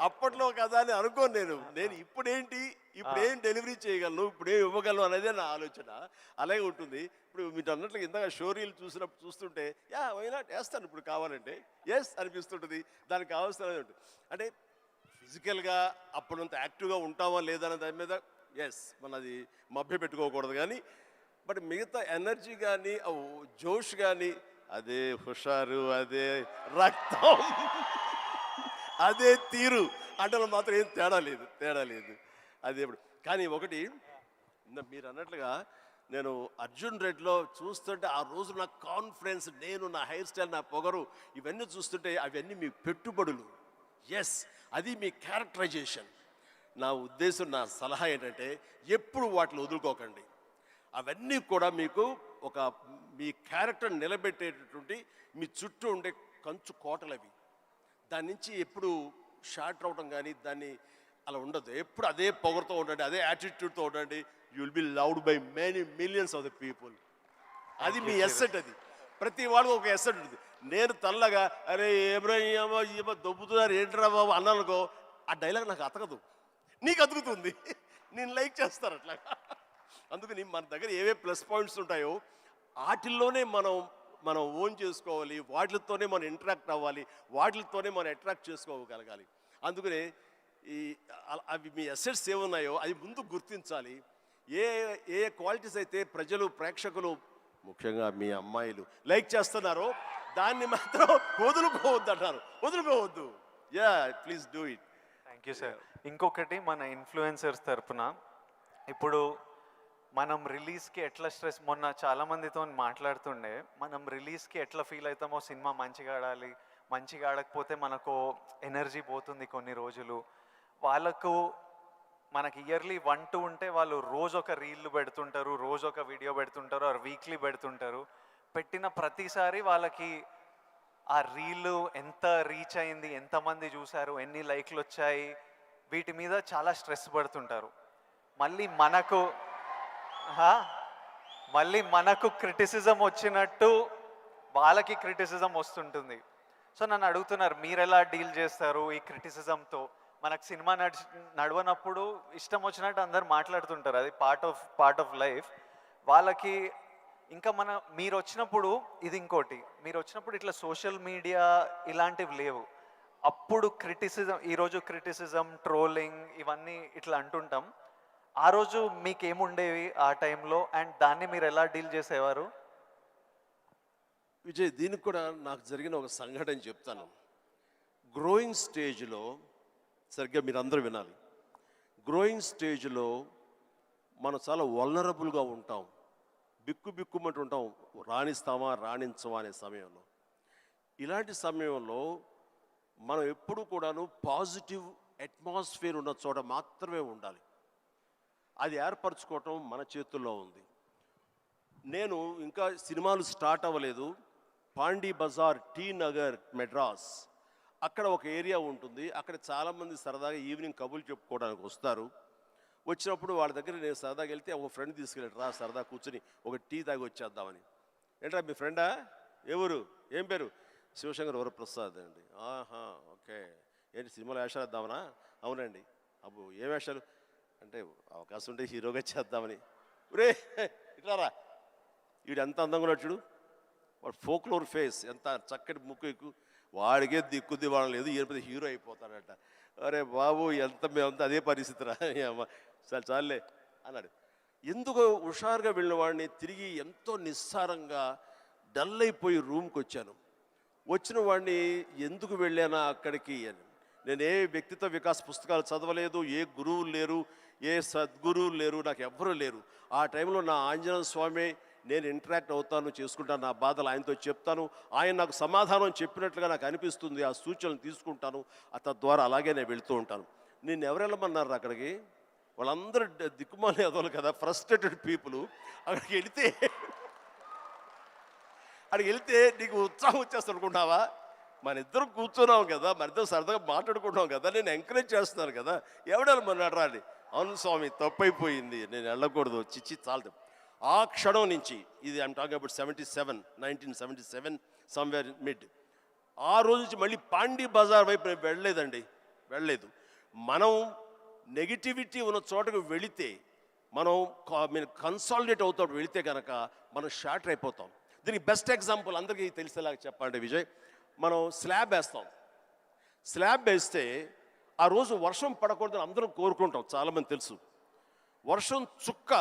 అప్పట్లో కదా అని అనుకోను నేను ఇప్పుడేం డెలివరీ చేయగలను, ఇప్పుడేం ఇవ్వగలను అనేది నా ఆలోచన. అలాగే ఉంటుంది. ఇప్పుడు మీరు అన్నట్లుగా ఇందాక షోరీలు చూస్తుంటే వైనాట్ వేస్తాను ఇప్పుడు కావాలంటే అనిపిస్తుంటుంది. దానికి కావాల్సిన అంటే ఫిజికల్గా అప్పుడంత యాక్టివ్గా ఉంటామా లేదా అనే దాని మీద మనది మభ్య పెట్టుకోకూడదు. కానీ బట్ మిగతా ఎనర్జీ కానీ, జోష్ కానీ, అదే హుషారు, అదే రక్తం, అదే తీరు అంటే మాత్రం ఏం తేడా లేదు. అదే కానీ ఒకటి మీరు అన్నట్లుగా నేను అర్జున్ రెడ్డిలో చూస్తుంటే ఆ రోజు నా కాన్ఫిడెన్స్, నా హెయిర్ స్టైల్, నా పొగరు, ఇవన్నీ చూస్తుంటే అవన్నీ మీ పెట్టుబడులు. అది మీ క్యారెక్టరైజేషన్. నా ఉద్దేశం, నా సలహా ఏంటంటే ఎప్పుడు వాటిని వదులుకోకండి. అవన్నీ కూడా మీకు మీ క్యారెక్టర్ నిలబెట్టేటటువంటి మీ చుట్టూ ఉండే కంచు కోటలవి. దాని నుంచి ఎప్పుడు షార్ట్ అవడం కానీ దాన్ని అలా ఉండదు. ఎప్పుడు అదే పొగరుతో ఉండండి, అదే యాటిట్యూడ్తో ఉండండి. You will be loved by many millions of the people. అది మీ ఎస్సెట్. అది ప్రతి వాళ్ళకి ఒక ఎస్సెట్ ఉంటుంది. నేను తల్లగా అరే ఏమో దొబ్బుతున్నారు ఏంట్రా బాబు అన్నానుకో, ఆ డైలాగ్ నాకు అతకదు, నీకు అతుకుతుంది, నేను లైక్ చేస్తాను అట్లా. అందుకని మన దగ్గర ఏవే ప్లస్ పాయింట్స్ ఉంటాయో వాటిల్లోనే మనం మనం ఓన్ చేసుకోవాలి, వాటితోనే మనం ఇంటరాక్ట్ అవ్వాలి, వాటితోనే మనం అట్రాక్ట్ చేసుకోగలగాలి. అందుకనే ఈ అవి మీ అసెట్స్ ఏమున్నాయో అవి ముందు గుర్తించాలి. ఏ ఏ క్వాలిటీస్ అయితే ప్రజలు, ప్రేక్షకులు, ముఖ్యంగా మీ అమ్మాయిలు లైక్ చేస్తున్నారో దాన్ని మాత్రం వదులుకోవద్దు అంటారు. వదులుకోవద్దు. Yeah, please do it. Thank you sir. ఇంకొకటి, మన ఇన్ఫ్లుయెన్సర్స్ తరపున ఇప్పుడు మనం రిలీజ్కి ఎట్లా స్ట్రెస్, మొన్న చాలామందితో మాట్లాడుతుండే, మనం రిలీజ్కి ఎట్లా ఫీల్ అవుతామో, సినిమా మంచిగా ఆడాలి, మంచిగా ఆడకపోతే మనకు ఎనర్జీ పోతుంది కొన్ని రోజులు. వాళ్ళకు మనకి ఇయర్లీ 1-2 ఉంటే వాళ్ళు రోజు ఒక రీల్ పెడుతుంటారు, రోజు ఒక వీడియో పెడుతుంటారు, ఆర్ వీక్లీ పెడుతుంటారు. పెట్టిన ప్రతిసారి వాళ్ళకి ఆ రీల్ ఎంత రీచ్ అయింది, ఎంతమంది చూశారు, ఎన్ని లైక్లు వచ్చాయి, వీటి మీద చాలా స్ట్రెస్ పడుతుంటారు. మళ్ళీ మనకు క్రిటిసిజం వచ్చినట్టు వాళ్ళకి క్రిటిసిజం వస్తుంటుంది. సో నన్ను అడుగుతున్నారు, మీరు ఎలా డీల్ చేస్తారు ఈ క్రిటిసిజంతో? మనకు సినిమా నడవనప్పుడు ఇష్టం వచ్చినట్టు అందరు మాట్లాడుతుంటారు, అది పార్ట్ ఆఫ్ లైఫ్. వాళ్ళకి ఇంకా మీరు వచ్చినప్పుడు, ఇది ఇంకోటి, మీరు వచ్చినప్పుడు ఇట్లా సోషల్ మీడియా ఇలాంటివి లేవు. అప్పుడు ఈరోజు క్రిటిసిజం, ట్రోలింగ్ ఇవన్నీ ఇట్లా అంటుంటాం. ఆ రోజు మీకేముండేవి ఆ టైంలో, అండ్ దాన్ని మీరు ఎలా డీల్ చేసేవారు? విజయ్, దీనికి కూడా నాకు జరిగిన ఒక సంఘటన చెప్తాను. గ్రోయింగ్ స్టేజ్లో, సరిగ్గా మీరు అందరూ వినాలి, గ్రోయింగ్ స్టేజ్లో మనం చాలా వల్నరబుల్గా ఉంటాం, బిక్కుమంటూ ఉంటాం, రాణిస్తామా రాణించమా అనే సమయంలో. ఇలాంటి సమయంలో మనం ఎప్పుడు కూడాను పాజిటివ్ అట్మాస్ఫియర్ ఉన్న చోట మాత్రమే ఉండాలి. అది ఏర్పరచుకోవటం మన చేతుల్లో ఉంది. నేను ఇంకా సినిమాలు స్టార్ట్ అవ్వలేదు, పాండీ బజార్, టీ నగర్, మెడ్రాస్, అక్కడ ఒక ఏరియా ఉంటుంది. అక్కడ చాలామంది సరదాగా ఈవినింగ్ కబుర్లు చెప్పుకోవడానికి వస్తారు. వచ్చినప్పుడు వాళ్ళ దగ్గర నేను సరదాగా వెళ్తే ఒక ఫ్రెండ్ తీసుకెళ్ళాడు, రా సరదా కూర్చొని ఒక టీ తాగి వచ్చేద్దామని. ఏంట్రా మీ ఫ్రెండా, ఎవరు, ఏం పేరు? శివశంకర్ వరప్రసాద్ అండి. ఆహా, ఓకే. ఏంటి సినిమాలో వేషాలు వేద్దామనా? అవునండి. అబ్బో, ఏ వేషాలు అంటే, అవకాశం ఉంటే హీరోగా చేద్దామని. రే ఇట్లారా, వీడు ఎంత అందంగా ఉన్నాడు చూడు, వాడు ఫోక్లోర్ ఫేస్, ఎంత చక్కటి ముక్కు ఎక్కువ, వాడికే దిక్కుద్ది వాడడం లేదు, ఈయన హీరో అయిపోతాడట. అరే బాబు, మేమంతా అదే పరిస్థితి రా, చాలే అన్నాడు. ఎందుకు హుషారుగా వెళ్ళిన వాడిని తిరిగి ఎంతో నిస్సారంగా డల్ అయిపోయి రూమ్కి వచ్చాను. వచ్చిన వాడిని ఎందుకు వెళ్ళానా అక్కడికి అని, నేను ఏ వ్యక్తిత్వ వికాస్ పుస్తకాలు చదవలేదు, ఏ గురువులు లేరు, ఏ సద్గురువులు లేరు, నాకు ఎవ్వరూ లేరు. ఆ టైంలో నా ఆంజనేయ స్వామి, నేను ఇంటరాక్ట్ అవుతాను, చేసుకుంటాను, నా బాధలు ఆయనతో చెప్తాను, ఆయన నాకు సమాధానం చెప్పినట్లుగా నాకు అనిపిస్తుంది, ఆ సూచనలు తీసుకుంటాను, తద్వారా అలాగే నేను వెళుతూ ఉంటాను. నేను ఎవరు వెళ్ళమన్నారు అక్కడికి? వాళ్ళందరూ దిక్కుమాలి అదోలు కదా, ఫ్రస్ట్రేటెడ్ పీపుల్. అక్కడికి వెళ్తే నీకు ఉత్సాహం వచ్చేస్తుంది అనుకుంటావా? మన ఇద్దరం కూర్చున్నాం కదా, మన ఇద్దరం సరదాగా మాట్లాడుకుంటాం కదా, నేను ఎంకరేజ్ చేస్తున్నాను కదా, ఎవడెళ్ళమన్నాడు రా అని. అవును స్వామి, తప్పైపోయింది, నేను వెళ్ళకూడదు, చిచ్చి చాలు. ఆ క్షణం నుంచి, ఇది I'm talking about 1977 somewhere mid, ఆ రోజు నుంచి మళ్ళీ పాండీ బజార్ వైపు నేను వెళ్ళలేదు. మనం నెగిటివిటీ ఉన్న చోటకు వెళితే, మనం కన్సాలిడేట్ అవుతాం, వెళితే కనుక మనం షార్టర్ అయిపోతాం. దీనికి బెస్ట్ ఎగ్జాంపుల్ అందరికీ తెలిసేలాగా చెప్పాలంటే విజయ్, మనం స్లాబ్ వేస్తే ఆ రోజు వర్షం పడకూడదని అందరం కోరుకుంటాం, చాలామంది తెలుసు. వర్షం చుక్క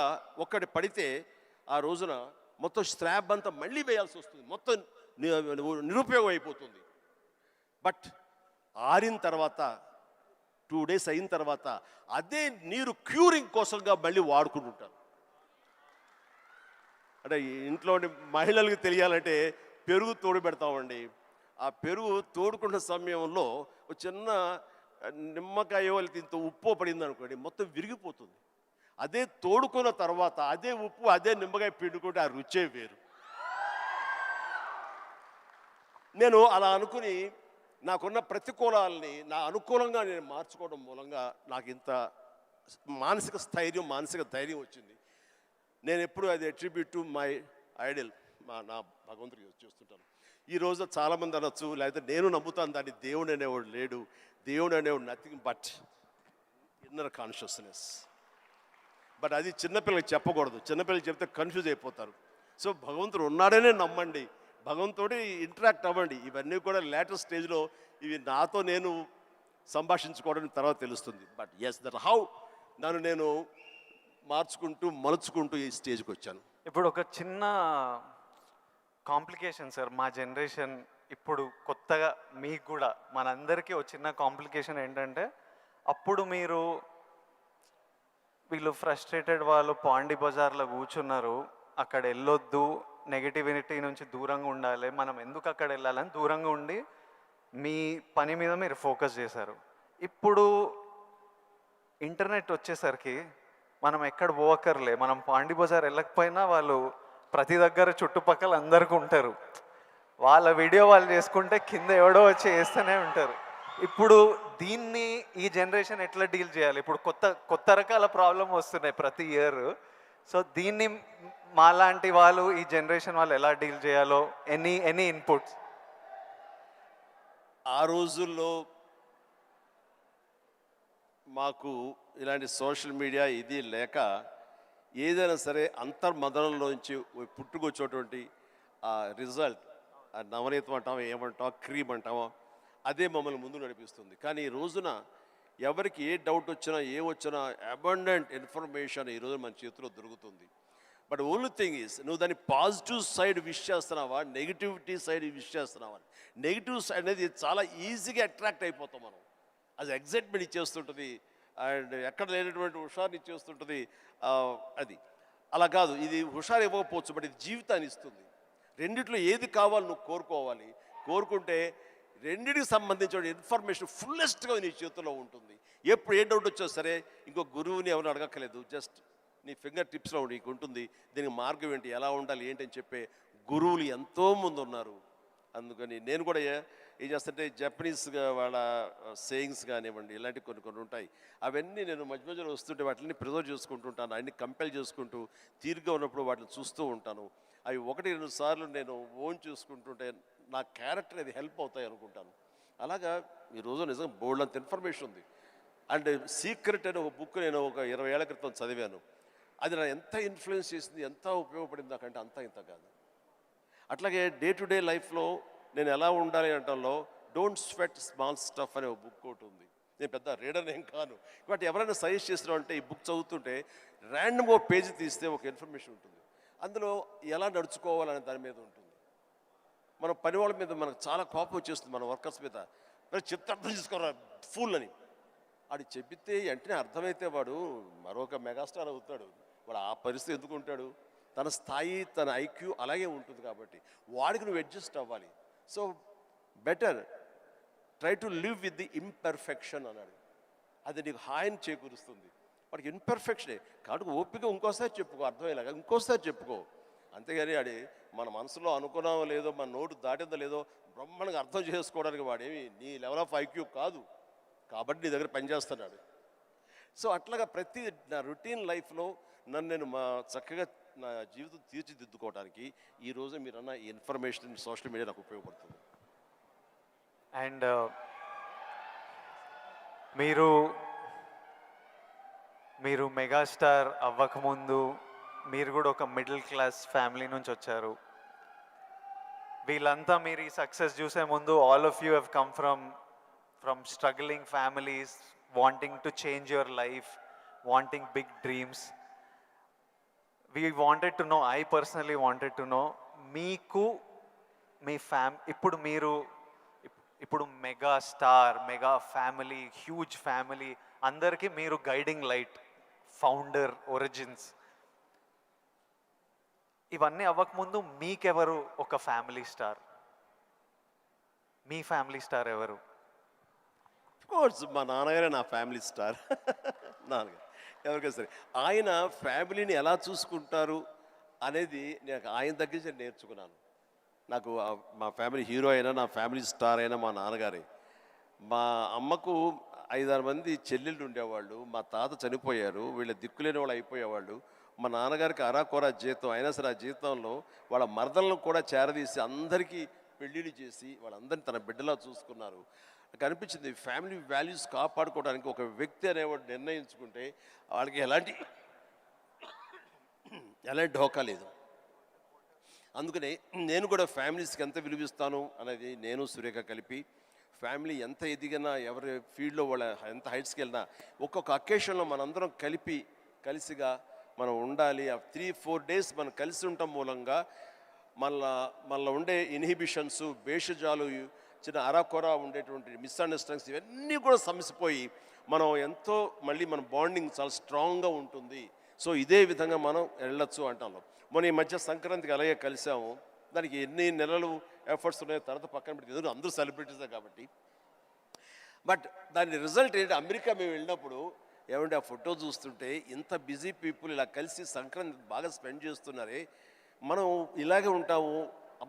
ఒక్కటి పడితే ఆ రోజున మొత్తం స్లాబ్ అంతా మళ్ళీ వేయాల్సి వస్తుంది, మొత్తం నిరుపయోగం అయిపోతుంది. బట్ ఆరిన తర్వాత 2 days అయిన తర్వాత అదే నీరు క్యూరింగ్ కోసంగా మళ్ళీ వాడుకుంటుంటారు. అంటే ఇంట్లో మహిళలకు తెలియాలంటే పెరుగు తోడు పెడతామండి. ఆ పెరుగు తోడుకున్న సమయంలో ఒక చిన్న నిమ్మకాయ ఇంత ఉప్పు పడింది అనుకోండి, మొత్తం విరిగిపోతుంది. అదే తోడుకున్న తర్వాత అదే ఉప్పు, అదే నిమ్మకాయ పిండుకుంటే ఆ రుచే వేరు. నేను అలా అనుకుని నాకున్న ప్రతికూలాలని నా అనుకూలంగా నేను మార్చుకోవడం మూలంగా నాకు ఇంత మానసిక స్థైర్యం, మానసిక ధైర్యం వచ్చింది. నేను ఎప్పుడు అది అట్రిబ్యూట్ టు మై ఐడల్, నా భగవంతుడికి చూస్తుంటాను. ఈరోజు చాలామంది అనొచ్చు, లేకపోతే నేను నమ్ముతాను దాన్ని, దేవుడు అనేవాడు లేడు, దేవుడు అనేవాడు nothing but inner consciousness. But అది చిన్నపిల్లలకి చెప్పకూడదు, చిన్నపిల్లలకి చెప్తే కన్ఫ్యూజ్ అయిపోతారు. సో భగవంతుడు ఉన్నాడనే నమ్మండి, భగవంతుడి ఇంటరాక్ట్ అవ్వండి. ఇవన్నీ కూడా లేటెస్ట్ స్టేజ్లో ఇవి నాతో నేను సంభాషించుకోవడం తర్వాత తెలుస్తుంది. బట్ ఎస్ దట్ హౌ నన్ను నేను మార్చుకుంటూ మలుచుకుంటూ ఈ స్టేజ్కి వచ్చాను. ఇప్పుడు ఒక చిన్న కాంప్లికేషన్ సార్, మా జనరేషన్ ఇప్పుడు కొత్తగా మీకు కూడా మనందరికీ ఒక చిన్న కాంప్లికేషన్ ఏంటంటే, అప్పుడు మీరు వీళ్ళు ఫ్రస్ట్రేటెడ్ వాళ్ళు పాండి బజార్లో కూర్చున్నారు, అక్కడ వెళ్ళొద్దు, నెగటివిటీ నుంచి దూరంగా ఉండాలి, మనం ఎందుకు అక్కడ వెళ్ళాలని దూరంగా ఉండి మీ పని మీద మీరు ఫోకస్ చేశారు. ఇప్పుడు ఇంటర్నెట్ వచ్చేసరికి మనం ఎక్కడ పోవక్కర్లే, మనం పాండి బజార్ వెళ్ళకపోయినా వాళ్ళు ప్రతి దగ్గర చుట్టుపక్కల అందరికీ ఉంటారు, వాళ్ళ వీడియో వాళ్ళు చేసుకుంటే కింద ఎవడో వచ్చి వేస్తూనే ఉంటారు. ఇప్పుడు దీన్ని ఈ జనరేషన్ ఎట్లా డీల్ చేయాలి? ఇప్పుడు కొత్త కొత్త రకాల ప్రాబ్లం వస్తున్నాయి ప్రతి ఇయర్. సో దీన్ని మాలాంటి వాళ్ళు ఈ జనరేషన్ వాళ్ళు ఎలా డీల్ చేయాలో ఎనీ ఇన్పుట్స్? ఆ రోజుల్లో మాకు ఇలాంటి సోషల్ మీడియా ఇది లేక ఏదైనా సరే అంతర్మదనంలోంచి పుట్టుకొచ్చేటువంటి ఆ రిజల్ట్, ఆ నవనీతం అంటామో ఏమంటామో క్రీమ్ అంటామో, అదే మమ్మల్ని ముందు నడిపిస్తుంది. కానీ ఈ రోజున ఎవరికి ఏ డౌట్ వచ్చినా ఏమొచ్చినా అబండెంట్ ఇన్ఫర్మేషన్ ఈరోజు మన చేతిలో దొరుకుతుంది. బట్ ఓన్లీ థింగ్ ఈజ్, నువ్వు దాన్ని పాజిటివ్ సైడ్ విష్ చేస్తున్నావా, నెగిటివిటీ సైడ్ విష్ చేస్తున్నావా? నెగిటివ్ సైడ్ అనేది చాలా ఈజీగా అట్రాక్ట్ అయిపోతాం మనం. అది ఎగ్జైట్మెంట్ ఇచ్చేస్తుంటుంది అండ్ ఎక్కడ లేనటువంటి హుషారుని ఇచ్చేస్తుంటుంది. అది అలా కాదు, ఇది హుషారు ఇవ్వకపోవచ్చు, బట్ ఇది జీవితాన్ని ఇస్తుంది. రెండిట్లో ఏది కావాలి నువ్వు కోరుకోవాలి, కోరుకుంటే రెండిటికి సంబంధించిన ఇన్ఫర్మేషన్ ఫుల్లెస్ట్గా నీ చేతుల్లో ఉంటుంది. ఎప్పుడు ఏ డౌట్ వచ్చో సరే ఇంకో గురువుని ఎవరిని అడగక్కలేదు, జస్ట్ నీ ఫింగర్ టిప్స్లో నీకు ఉంటుంది. దీనికి మార్గం ఏంటి, ఎలా ఉండాలి ఏంటి అని చెప్పే గురువులు ఎంతోమంది ఉన్నారు. అందుకని నేను కూడా ఏం చేస్తుంటే జపనీస్గా వాళ్ళ సేయింగ్స్ కానివ్వండి, ఇలాంటివి కొన్ని ఉంటాయి, అవన్నీ నేను మధ్య మధ్యలో వస్తుంటే వాటిని ప్రిజర్వ్ చేసుకుంటుంటాను, అన్ని కంపెల్ చేసుకుంటూ తీరుగా ఉన్నప్పుడు వాటిని చూస్తూ ఉంటాను. అవి 1-2 సార్లు నేను ఓన్ చూసుకుంటుంటే నా క్యారెక్టర్ అది హెల్ప్ అవుతాయి అనుకుంటాను. అలాగా ఈరోజు నిజంగా బోల్డ్ అంత ఇన్ఫర్మేషన్ ఉంది. అండ్ సీక్రెట్ అనే ఒక బుక్ నేను ఒక 20 ఏళ్ల క్రితం చదివాను. అది నా ఎంత ఇన్ఫ్లుయెన్స్ చేసింది, ఎంత ఉపయోగపడింది నాకంటే అంత ఇంత కాదు. అట్లాగే డే టు డే లైఫ్లో నేను ఎలా ఉండాలి అంటంలో డోంట్ స్వెట్ స్మాల్ స్టఫ్ అనే ఒక బుక్ ఒకటి ఉంది. నేను పెద్ద రీడర్ ఏం కాను, బట్ ఎవరైనా సజెస్ట్ చేస్తున్నారంటే ఈ బుక్ చదువుతుంటే ర్యాండమ్ ఒక పేజీ తీస్తే ఒక ఇన్ఫర్మేషన్ ఉంటుంది, అందులో ఎలా నడుచుకోవాలనే దాని మీద ఉంటుంది. మన పని వాళ్ళ మీద మనకు చాలా కోపం వచ్చేస్తుంది, మన వర్కర్స్ మీద. మరి చెప్తే అర్థం చేసుకోరా ఫూల్ అని వాడు చెబితే వెంటనే అర్థమైతే వాడు మరొక మెగాస్టార్ అవుతాడు. వాడు ఆ పరిస్థితి ఎందుకు ఉంటాడు, తన స్థాయి తన ఐక్యూ అలాగే ఉంటుంది కాబట్టి వాడికి నువ్వు అడ్జస్ట్ అవ్వాలి. So better try to live with the imperfection అన్నాడు. అది నీకు హాయిని చేకూరుస్తుంది. వాడికి ఇన్పర్ఫెక్షనే కాబట్టి ఓపిక ఇంకోసారి చెప్పుకో, అర్థమయ్యేలాగా ఇంకోసారి చెప్పుకో. అంతేగాని అది మన మనసులో అనుకున్నామో లేదో, మన నోటు దాటిందో లేదో బ్రహ్మాండంగా అర్థం చేసుకోవడానికి వాడేమి నీ లెవెల్ ఆఫ్ ఐక్యూ కాదు కాబట్టి నీ దగ్గర పనిచేస్తున్నాడు. సో అట్లాగా ప్రతి నా రొటీన్ లైఫ్లో నన్ను నేను చక్కగా నా జీవితం తీర్చిదిద్దుకోవడానికి ఈరోజు మీరన్న ఈ ఇన్ఫర్మేషన్ సోషల్ మీడియా నాకు ఉపయోగపడుతుంది. అండ్ మీరు మెగాస్టార్ అవ్వకముందు మీరు కూడా ఒక మిడిల్ క్లాస్ ఫ్యామిలీ నుంచి వచ్చారు. వీళ్ళంతా మీరు ఈ సక్సెస్ చూసే ముందు all of you have come from struggling families, wanting to change your life, wanting big dreams. we wanted to know, I personally wanted to know, మీకు మీ ఇప్పుడు mega star, mega family, huge family అందరికీ మీరు guiding light, founder, origins, ఇవన్నీ అవ్వకముందు మీకెవరు ఒక family star? మీ family star ఎవరు? Course మా నాన్నగారే నా ఫ్యామిలీ స్టార్. నాన్నగారు ఎవరికైనా సరే ఆయన ఫ్యామిలీని ఎలా చూసుకుంటారు అనేది నేను ఆయన దగ్గర నుంచి నేర్చుకున్నాను. నాకు మా ఫ్యామిలీ హీరో అయినా నా ఫ్యామిలీ స్టార్ అయినా మా నాన్నగారే. మా అమ్మకు 5-6 మంది చెల్లెళ్ళు ఉండేవాళ్ళు, మా తాత చనిపోయారు, వీళ్ళ దిక్కులేని వాళ్ళు అయిపోయేవాళ్ళు. మా నాన్నగారికి అరాకొరా జీతం అయినా సరే ఆ జీతంలో వాళ్ళ మరదలను కూడా చేరదీసి అందరికీ పెళ్ళిళ్ళు చేసి వాళ్ళందరినీ తన బిడ్డలా చూసుకున్నారు. నాకు అనిపించింది ఫ్యామిలీ వాల్యూస్ కాపాడుకోవడానికి ఒక వ్యక్తి అనేవాడు నిర్ణయించుకుంటే వాళ్ళకి ఎలాంటి ఢోకా లేదు. అందుకనే నేను కూడా ఫ్యామిలీస్కి ఎంత విలువిస్తాను అనేది నేను సురేఖ కలిపి ఫ్యామిలీ ఎంత ఎదిగినా ఎవరి ఫీల్డ్లో వాళ్ళ ఎంత హైట్స్కి వెళ్ళినా ఒక్కొక్క అకేషన్లో మనందరం కలిసిగా మనం ఉండాలి. ఆ 3-4 డేస్ మనం కలిసి ఉండటం మూలంగా మళ్ళీ ఉండే ఇన్హిబిషన్స్, భేషజాలు, చిన్న అరాకొర ఉండేటువంటి మిస్అండర్స్టాండింగ్స్ ఇవన్నీ కూడా సమసిపోయి మనం ఎంతో మళ్ళీ మన బాండింగ్ చాలా స్ట్రాంగ్గా ఉంటుంది. సో ఇదే విధంగా మనం వెళ్ళొచ్చు అంటాను. మొన్న ఈ మధ్య సంక్రాంతికి అలాగే కలిసాము. దానికి ఎన్ని నెలలు ఎఫర్ట్స్ ఉన్నాయో తర్వాత పక్కన పెట్టి ఎందుకంటే అందరూ సెలబ్రిటీసే కాబట్టి. బట్ దాని రిజల్ట్ ఏంటి, అమెరికా మేము వెళ్ళినప్పుడు ఏమంటే ఆ ఫోటో చూస్తుంటే ఇంత బిజీ పీపుల్ ఇలా కలిసి సంక్రాంతి బాగా స్పెండ్ చేస్తున్నారే, మనం ఇలాగే ఉంటాము,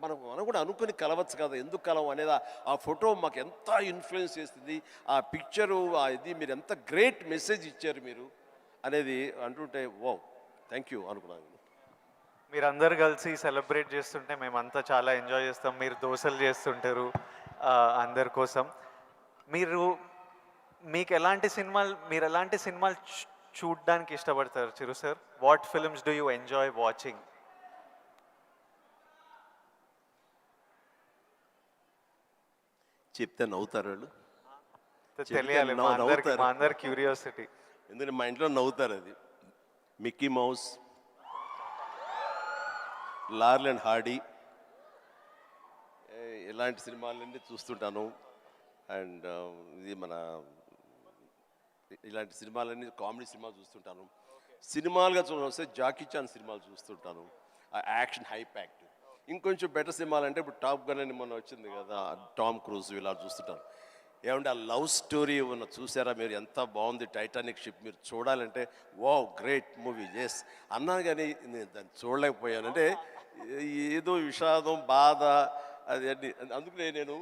మనం కూడా అనుకుని కలవచ్చు కదా, ఎందుకు కలవం అనేది ఆ ఫోటో మాకు ఎంత ఇన్ఫ్లుయెన్స్ చేస్తుంది. ఆ పిక్చరు ఇది మీరు ఎంత గ్రేట్ మెసేజ్ ఇచ్చారు మీరు అనేది అంటుంటే ఓ థ్యాంక్ యూ అనుకున్నాను. మీరందరు కలిసి సెలబ్రేట్ చేస్తుంటే మేమంతా చాలా ఎంజాయ్ చేస్తాం. మీరు దోశలు చేస్తుంటారు అందరి కోసం. మీరు ఎలాంటి సినిమాలు చూడడానికి ఇష్టపడతారు Chiru sir? What films do you enjoy watching? చెప్తే నవ్వుతారు వాళ్ళు, తెలియాలి మా అందరి క్యూరియాసిటీ. ఎందుకంటే మా ఇంట్లో నవ్వుతారు. అది మిక్కీ మౌస్, లార్ల్ అండ్ హార్డీ ఇలాంటి సినిమాలన్నీ చూస్తుంటాను. అండ్ ఇది మన ఇలాంటి సినిమాలన్నీ కామెడీ సినిమాలు చూస్తుంటాను. సినిమాలుగా చూడాల్సి జాకీ చాన్ సినిమాలు చూస్తుంటాను, ఆ యాక్షన్ హై ప్యాక్ట్. ఇంకొంచెం బెటర్ సినిమాలు అంటే ఇప్పుడు టాప్ గన్ అని మొన్న వచ్చింది కదా, టామ్ క్రూజ్, ఇలా చూస్తుంటాను. ఏమంటే ఆ లవ్ స్టోరీ ఉన్న చూసారా మీరు, ఎంత బాగుంది టైటానిక్ షిప్, మీరు చూడాలంటే వావ్ గ్రేట్ మూవీ ఎస్ అన్నాను, కానీ నేను దాన్ని చూడలేకపోయాను. అంటే ఏదో విషాదం, బాధ అది అన్ని. అందుకనే నేను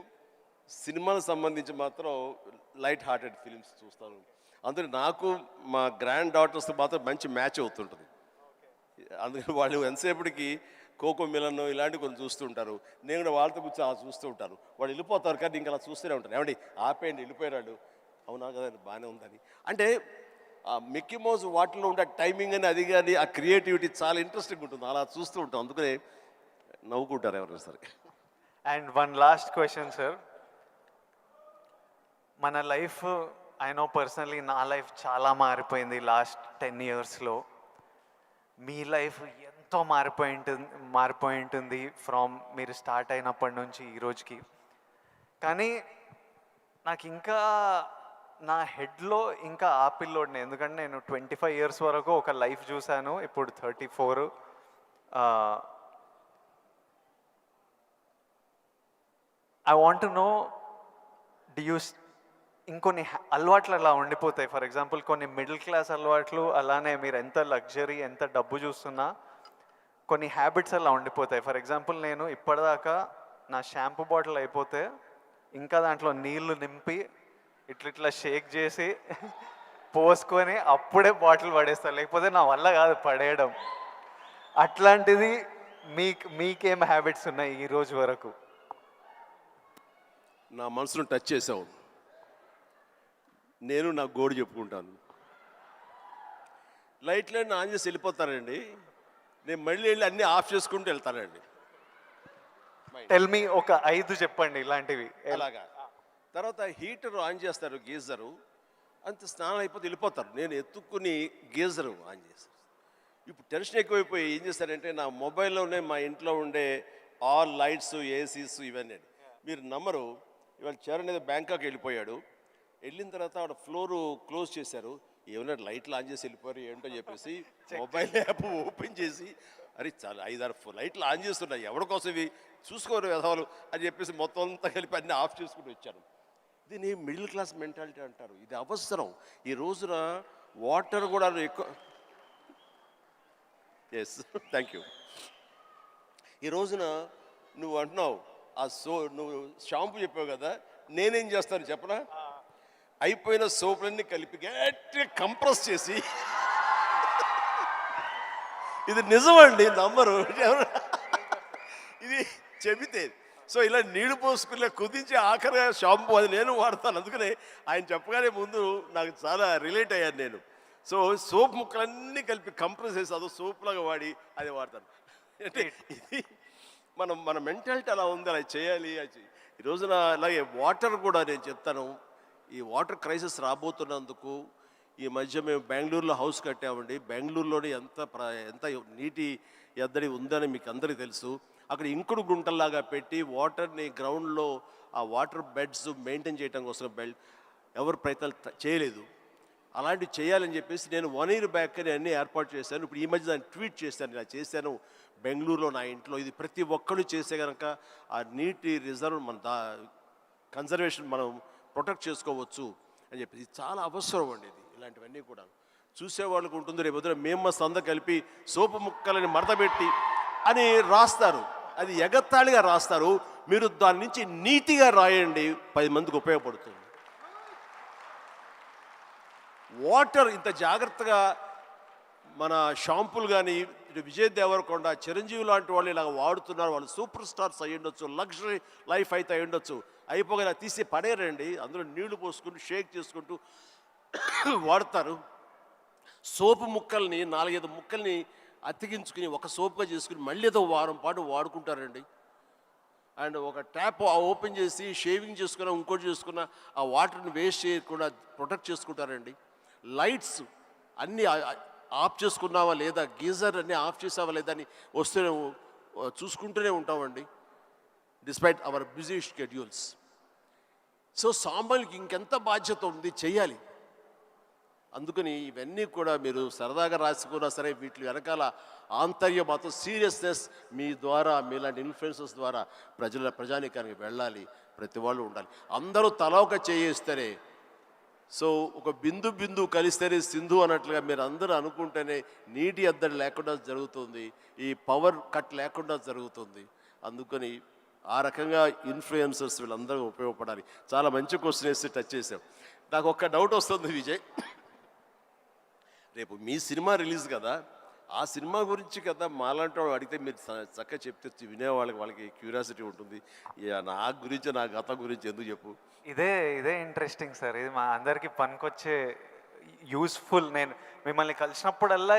సినిమాలకు సంబంధించి మాత్రం లైట్ హార్టెడ్ ఫిలిమ్స్ చూస్తాను. అందుకని నాకు మా గ్రాండ్ డాటర్స్తో మాత్రం మంచి మ్యాచ్ అవుతుంటుంది. అందుకని వాళ్ళు ఎంతసేపటికి కోకో మిలన్ ఇలాంటివి కొన్ని చూస్తూ ఉంటారు, నేను కూడా వాళ్ళతో కూర్చొని అలా చూస్తూ ఉంటాను. వాళ్ళు వెళ్ళిపోతారు కానీ ఇంకా అలా చూస్తూనే ఉంటాను. ఏమండి ఆపేయండి వెళ్ళిపోయాడు, అవునా కదా బాగానే ఉందని. అంటే ఆ మిక్కీ మౌస్ వాటిలో ఉండే టైమింగ్ అని అది కానీ ఆ క్రియేటివిటీ చాలా ఇంట్రెస్టింగ్ ఉంటుంది, అలా చూస్తూ ఉంటాం. అందుకనే నవ్వుకుంటారు ఎవరైనా సరే. And one last question sir, మన లైఫ్ ఐ నో పర్సనలీ నా లైఫ్ చాలా మారిపోయింది లాస్ట్ 10 yearsలో. మీ లైఫ్ ఎంతో మారిపోయి ఉంటుంది ఫ్రమ్ మీరు స్టార్ట్ అయినప్పటి నుంచి ఈ రోజుకి. కానీ నాకు ఇంకా నా హెడ్లో ఇంకా ఆ పిల్లోడిని, ఎందుకంటే నేను 25 years వరకు ఒక లైఫ్ చూశాను, ఇప్పుడు 34. ఐ వాంట్ టు నో, ఇంకొన్ని అలవాట్లు అలా ఉండిపోతాయి. ఫర్ ఎగ్జాంపుల్ కొన్ని మిడిల్ క్లాస్ అలవాట్లు, అలానే మీరు ఎంత లగ్జరీ ఎంత డబ్బు చూస్తున్నా కొన్ని హ్యాబిట్స్ అలా ఉండిపోతాయి. ఫర్ ఎగ్జాంపుల్ నేను ఇప్పటిదాకా నా షాంపూ బాటిల్ అయిపోతే ఇంకా దాంట్లో నీళ్లు నింపి ఇట్లా షేక్ చేసి పోసుకొని అప్పుడే బాటిల్ పడేస్తాను, లేకపోతే నా వల్ల కాదు పడేయడం. అట్లాంటిది మీకేం హ్యాబిట్స్ ఉన్నాయి ఈ రోజు వరకు? నా మనసును టచ్ చేసావు. నేను నా గోడు చెప్పుకుంటాను. లైట్లన్నీ ఆన్ చేసి వెళ్ళిపోతానండి, నేను మళ్ళీ వెళ్ళి అన్నీ ఆఫ్ చేసుకుంటూ వెళ్తానండి. టెల్ మీ ఒక 5 చెప్పండి ఇలాంటివి. అలాగా తర్వాత హీటర్ ఆన్ చేస్తారు, గీజరు, అంత స్నానం అయిపోతే వెళ్ళిపోతారు. నేను ఎత్తుక్కుని గీజరు ఆన్ చేస్తాను. ఇప్పుడు టెన్షన్ ఎక్కువైపోయి ఏం చేస్తారంటే నా మొబైల్లోనే మా ఇంట్లో ఉండే ఆల్ లైట్స్, ఏసీస్ ఇవన్నీ. మీరు నమ్మరు, ఇవాళ చరణ్ ఏదో బ్యాంకాక్ వెళ్ళిపోయాడు, వెళ్ళిన తర్వాత ఆవిడ ఫ్లోరు క్లోజ్ చేశారు. ఏమైనా లైట్లు ఆన్ చేసి వెళ్ళిపోయారు ఏంటో చెప్పేసి మొబైల్ యాప్ ఓపెన్ చేసి, అరే చాలా 5-6 లైట్లు ఆన్ చేస్తున్నాయి, ఎవరి కోసం ఇవి చూసుకోరు వ్యధవాలు అని చెప్పేసి మొత్తం అంతా కలిపి అన్నీ ఆఫ్ చేసుకుంటూ వచ్చాను. దీన్ని మిడిల్ క్లాస్ మెంటాలిటీ అంటారు. ఇది అవసరం. ఈ రోజున వాటర్ కూడా ఎక్కువ. Yes thank you. ఈ రోజున నువ్వు అంటున్నావు నువ్వు షాంపూ చెప్పావు కదా, నేనేం చేస్తాను చెప్పనా, అయిపోయిన సోపులన్నీ కలిపి గట్టిగా కంప్రెస్ చేసి, ఇది నిజమండి నమ్మరు, ఇది చెబితే సో ఇలా నీళ్లు పోసుకునే కుదించి ఆఖరిగా షాంపూ అది నేను వాడతాను. అందుకనే ఆయన చెప్పగానే ముందు నాకు చాలా రిలేట్ అయ్యాను నేను. సో సోప్ ముక్కలన్నీ కలిపి కంప్రెస్ చేసి అదో సోప్ లాగా వాడి అది వాడతాను. అంటే ఇది మన మెంటాలిటీ అలా ఉంది, అలా చేయాలి ఈ రోజున అలాగే వాటర్ కూడా నేను చెప్తాను. ఈ వాటర్ క్రైసిస్ రాబోతున్నందుకు ఈ మధ్య మేము బెంగళూరులో హౌస్ కట్టామండి. బెంగళూరులోనే ఎంత నీటి ఎద్దడి ఉందని మీకు అందరికీ తెలుసు. అక్కడ ఇంకుడు గుంటల్లాగా పెట్టి వాటర్ని గ్రౌండ్లో ఆ వాటర్ బెడ్స్ మెయింటైన్ చేయడం కోసం ఎవరు ప్రయత్నాలు చేయలేదు. అలాంటివి చేయాలని చెప్పేసి నేను 1 year బ్యాక్ అన్నీ ఏర్పాటు చేశాను. ఇప్పుడు ఈ మధ్య దాన్ని ట్వీట్ చేశాను, ఇలా చేశాను బెంగళూరులో నా ఇంట్లో. ఇది ప్రతి ఒక్కరు చేసే కనుక ఆ నీటి రిజర్వ్ కన్జర్వేషన్ మనం ప్రొటెక్ట్ చేసుకోవచ్చు అని చెప్పి ఇది చాలా అవసరం అండి. ఇలాంటివన్నీ కూడా చూసేవాళ్ళకు ఉంటుంది. రేపు పొద్దున మేము అందరూ కలిపి సోపు ముక్కలని మడతపెట్టి అని రాస్తారు, అది ఎగత్తాళిగా రాస్తారు. మీరు దాని నుంచి నీతిగా రాయండి, 10 మందికి ఉపయోగపడుతుంది. వాటర్ ఇంత జాగ్రత్తగా మన షాంపులు కానీ విజయ్ దేవరకొండ, చిరంజీవి లాంటి వాళ్ళు ఇలాగ వాడుతున్నారు. వాళ్ళు సూపర్ స్టార్స్ అయ్యి ఉండొచ్చు, లగ్జరీ లైఫ్ అయితే అయి ఉండొచ్చు. అయిపోగా తీసి పడేరండి, అందులో నీళ్లు పోసుకుంటూ షేక్ చేసుకుంటూ వాడతారు. సోపు ముక్కల్ని 4-5 ముక్కల్ని అతికించుకుని ఒక సోపుగా చేసుకుని మళ్ళీ ఏదో వారం పాటు వాడుకుంటారండి. అండ్ ఒక ట్యాప్ ఓపెన్ చేసి షేవింగ్ చేసుకున్న ఇంకోటి చేసుకున్న ఆ వాటర్ని వేస్ట్ చేయకుండా ప్రొటెక్ట్ చేసుకుంటారండి. లైట్స్ అన్నీ ఆఫ్ చేసుకున్నావా లేదా, గీజర్ అన్నీ ఆఫ్ చేసావా లేదా అని వస్తూనే చూసుకుంటూనే ఉంటామండి, despite our busy schedules. So సామాన్యులకి ఇంకెంత బాధ్యత ఉంది, చెయ్యాలి. అందుకని ఇవన్నీ కూడా మీరు సరదాగా రాసుకున్నా సరే వీటి వెనకాల ఆంతర్యం మాత్రం సీరియస్నెస్ మీ ద్వారా, మీలాంటి ఇన్ఫ్లుయెన్సర్స్ ద్వారా ప్రజానీకానికి వెళ్ళాలి. ప్రతి వాళ్ళు ఉండాలి. అందరూ తల ఒక చేయిస్తేనే, సో ఒక బిందు కలిస్తేనే సింధు అన్నట్లుగా మీరు అందరూ అనుకుంటేనే నీటి ఎద్దడి లేకుండా జరుగుతుంది, ఈ పవర్ కట్ లేకుండా జరుగుతుంది. అందుకని ఆ రకంగా ఇన్ఫ్లుయెన్సర్స్ వీళ్ళందరూ ఉపయోగపడాలి. చాలా మంచి క్వశ్చన్ వేసి టచ్ చేసాం. నాకు ఒక్క డౌట్ వస్తుంది విజయ్, రేపు మీ సినిమా రిలీజ్ కదా, ఆ సినిమా గురించి కదా మాలాంటి వాళ్ళు అడిగితే మీరు చక్కగా చెప్తే వాళ్ళకి క్యూరియాసిటీ ఉంటుంది. నా గురించి, నా గతం గురించి ఎందుకు చెప్పు. ఇదే ఇంట్రెస్టింగ్ సార్, ఇది మా అందరికీ పనికొచ్చే యూస్ఫుల్. నేను మిమ్మల్ని కలిసినప్పుడల్లా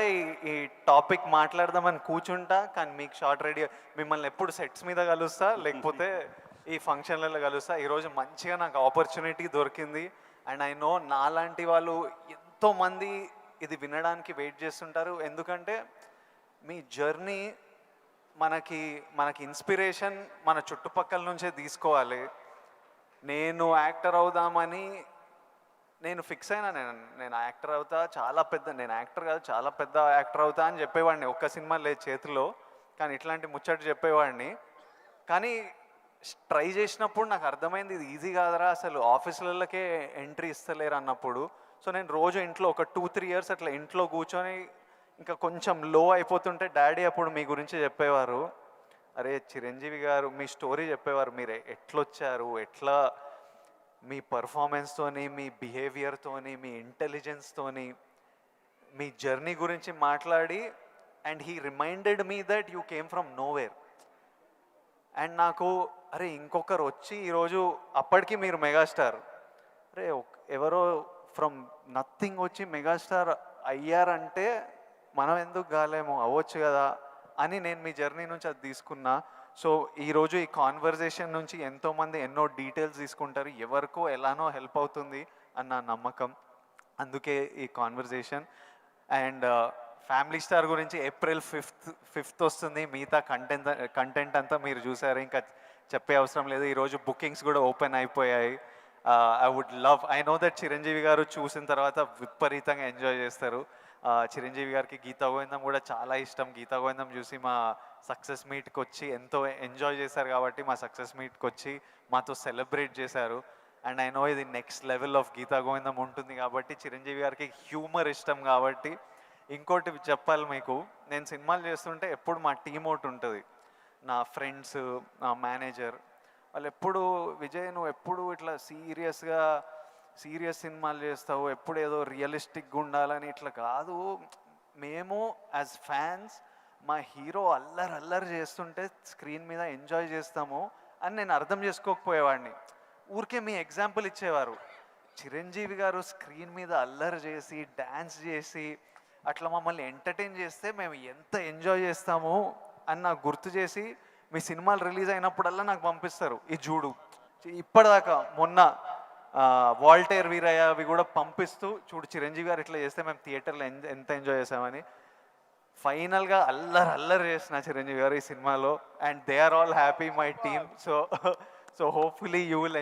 ఈ టాపిక్ మాట్లాడదామని కూర్చుంటా, కానీ మీకు షార్ట్ రెడీ మిమ్మల్ని ఎప్పుడు సెట్స్ మీద కలుస్తా, లేకపోతే ఈ ఫంక్షన్లలో కలుస్తా. ఈరోజు మంచిగా నాకు ఆపర్చునిటీ దొరికింది. అండ్ ఐ నో నాలాంటి వాళ్ళు ఎంతోమంది ఇది వినడానికి వెయిట్ చేస్తుంటారు. ఎందుకంటే మీ జర్నీ మనకి ఇన్స్పిరేషన్ మన చుట్టుపక్కల నుంచే తీసుకోవాలి. నేను యాక్టర్ అవుదామని నేను ఫిక్స్ అయినా, నేను యాక్టర్ అవుతా, నేను యాక్టర్ కాదు చాలా పెద్ద యాక్టర్ అవుతా అని చెప్పేవాడిని. ఒక్క సినిమా లేదు చేతిలో, కానీ ఇట్లాంటి ముచ్చట చెప్పేవాడిని. కానీ ట్రై చేసినప్పుడు నాకు అర్థమైంది ఇది ఈజీ కాదరా, అసలు ఆఫీసులకే ఎంట్రీ ఇస్తలేరు అన్నప్పుడు. సో నేను రోజు ఇంట్లో ఒక 2-3 years అట్లా ఇంట్లో కూర్చొని ఇంకా కొంచెం లో అయిపోతుంటే డాడీ అప్పుడు మీ గురించి చెప్పేవారు, అరే చిరంజీవి గారు మీ స్టోరీ చెప్పేవారు, మీరు ఎట్లొచ్చారు, ఎట్లా మీ పర్ఫార్మెన్స్తోని, మీ బిహేవియర్తోని, మీ ఇంటెలిజెన్స్తోని మీ జర్నీ గురించి మాట్లాడి, and he reminded me that you came from nowhere. And నాకు అరే ఇంకొకరు వచ్చి ఈరోజు అప్పటికి మీరు మెగాస్టార్, అరే ఎవరో ఫ్రమ్ నథింగ్ వచ్చి మెగాస్టార్ అయ్యారంటే మనం ఎందుకు కాలేమో, అవ్వచ్చు కదా అని నేను మీ జర్నీ నుంచి అది తీసుకున్నా. సో ఈరోజు ఈ కాన్వర్జేషన్ నుంచి ఎంతోమంది ఎన్నో డీటెయిల్స్ తీసుకుంటారు, ఎవరికో ఎలానో హెల్ప్ అవుతుంది అన్న నమ్మకం, అందుకే ఈ కాన్వర్జేషన్. అండ్ ఫ్యామిలీ స్టార్ గురించి April 5th వస్తుంది. మిగతా కంటెంట్ అంతా మీరు చూసారు, ఇంకా చెప్పే అవసరం లేదు. ఈరోజు బుకింగ్స్ కూడా ఓపెన్ అయిపోయాయి. ఐ నో దట్ చిరంజీవి గారు చూసిన తర్వాత విపరీతంగా ఎంజాయ్ చేస్తారు. చిరంజీవి గారికి గీతా గోవిందం కూడా చాలా ఇష్టం. గీతా గోవిందం చూసి మా సక్సెస్ మీట్కి వచ్చి ఎంతో ఎంజాయ్ చేశారు కాబట్టి మా సక్సెస్ మీట్కి వచ్చి మాతో సెలబ్రేట్ చేశారు. అండ్ ఐ నో ఇది నెక్స్ట్ లెవెల్ ఆఫ్ గీతా గోవిందం ఉంటుంది కాబట్టి చిరంజీవి గారికి హ్యూమర్ ఇష్టం కాబట్టి. ఇంకోటి చెప్పాలి మీకు, నేను సినిమాలు చేస్తుంటే ఎప్పుడు మా టీం ఒకటి ఉంటుంది, నా ఫ్రెండ్స్, నా మేనేజర్, వాళ్ళు ఎప్పుడు విజయ్ నువ్వు ఎప్పుడు ఇట్లా సీరియస్ సినిమాలు చేస్తావు, ఎప్పుడు ఏదో రియలిస్టిక్గా ఉండాలని, ఇట్లా కాదు, మేము యాజ్ ఫ్యాన్స్ మా హీరో అల్లరి చేస్తుంటే స్క్రీన్ మీద ఎంజాయ్ చేస్తాము అని నేను అర్థం చేసుకోకపోయేవాడిని. ఊరికే మీ ఎగ్జాంపుల్ ఇచ్చేవారు, చిరంజీవి గారు స్క్రీన్ మీద అల్లరి చేసి డ్యాన్స్ చేసి అట్లా మమ్మల్ని ఎంటర్టైన్ చేస్తే మేము ఎంత ఎంజాయ్ చేస్తాము అని నాకు గుర్తు చేసి మీ సినిమాలు రిలీజ్ అయినప్పుడల్లా నాకు పంపిస్తారు ఈ చూడు. ఇప్పటిదాకా మొన్న వాల్టేర్ వీరయ్య అవి కూడా పంపిస్తూ చూడు చిరంజీవి గారు ఇట్లా చేస్తే మేము థియేటర్లో ఎంత ఎంజాయ్ చేసామని. ఫైనల్గా అల్లరి చేసిన చిరంజీవి గారు ఈ సినిమాలో, and they are all happy my team. So hopefully you will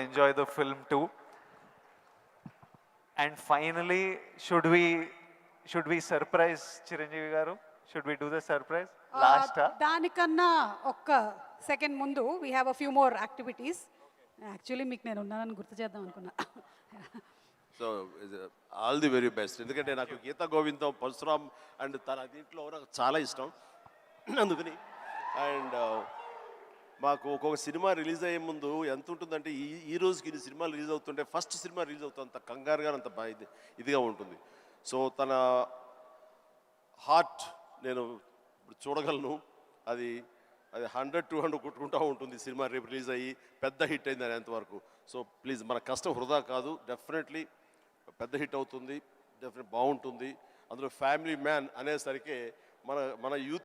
enjoy the film too. And finally should we surprise Chiranjeevi garu? Should we do the surprise లాస్టా? దానికన్నా ఒక్క సెకండ్ ముందు we have a few more activities. Actually మీకు నేను ఉన్నానని గుర్తు చేద్దాం అనుకున్నా. So all the very best. ఎందుకంటే నాకు గీతా గోవిందం, పరశురామ్ అండ్ తన దీంట్లో నాకు చాలా ఇష్టం. అందుకని అండ్ మాకు ఒక్కొక్క సినిమా రిలీజ్ అయ్యే ముందు ఎంత ఉంటుందంటే ఈ రోజుకి ఇన్ని సినిమాలు రిలీజ్ అవుతుంటే ఫస్ట్ సినిమా రిలీజ్ అవుతుంది అంత కంగారుగా అంత ఇదిగా ఉంటుంది. సో తన హార్ట్ నేను ఇప్పుడు చూడగలను. అది 100-200 కొట్టుకుంటూ ఉంటుంది సినిమా రేపు రిలీజ్ అయ్యి పెద్ద హిట్ అయింది అనేంతవరకు. సో ప్లీజ్ మన కష్టం వృధా కాదు, డెఫినెట్లీ పెద్ద హిట్ అవుతుంది, డెఫినెట్ బాగుంటుంది. అందులో ఫ్యామిలీ మ్యాన్ అనేసరికి మన యూత్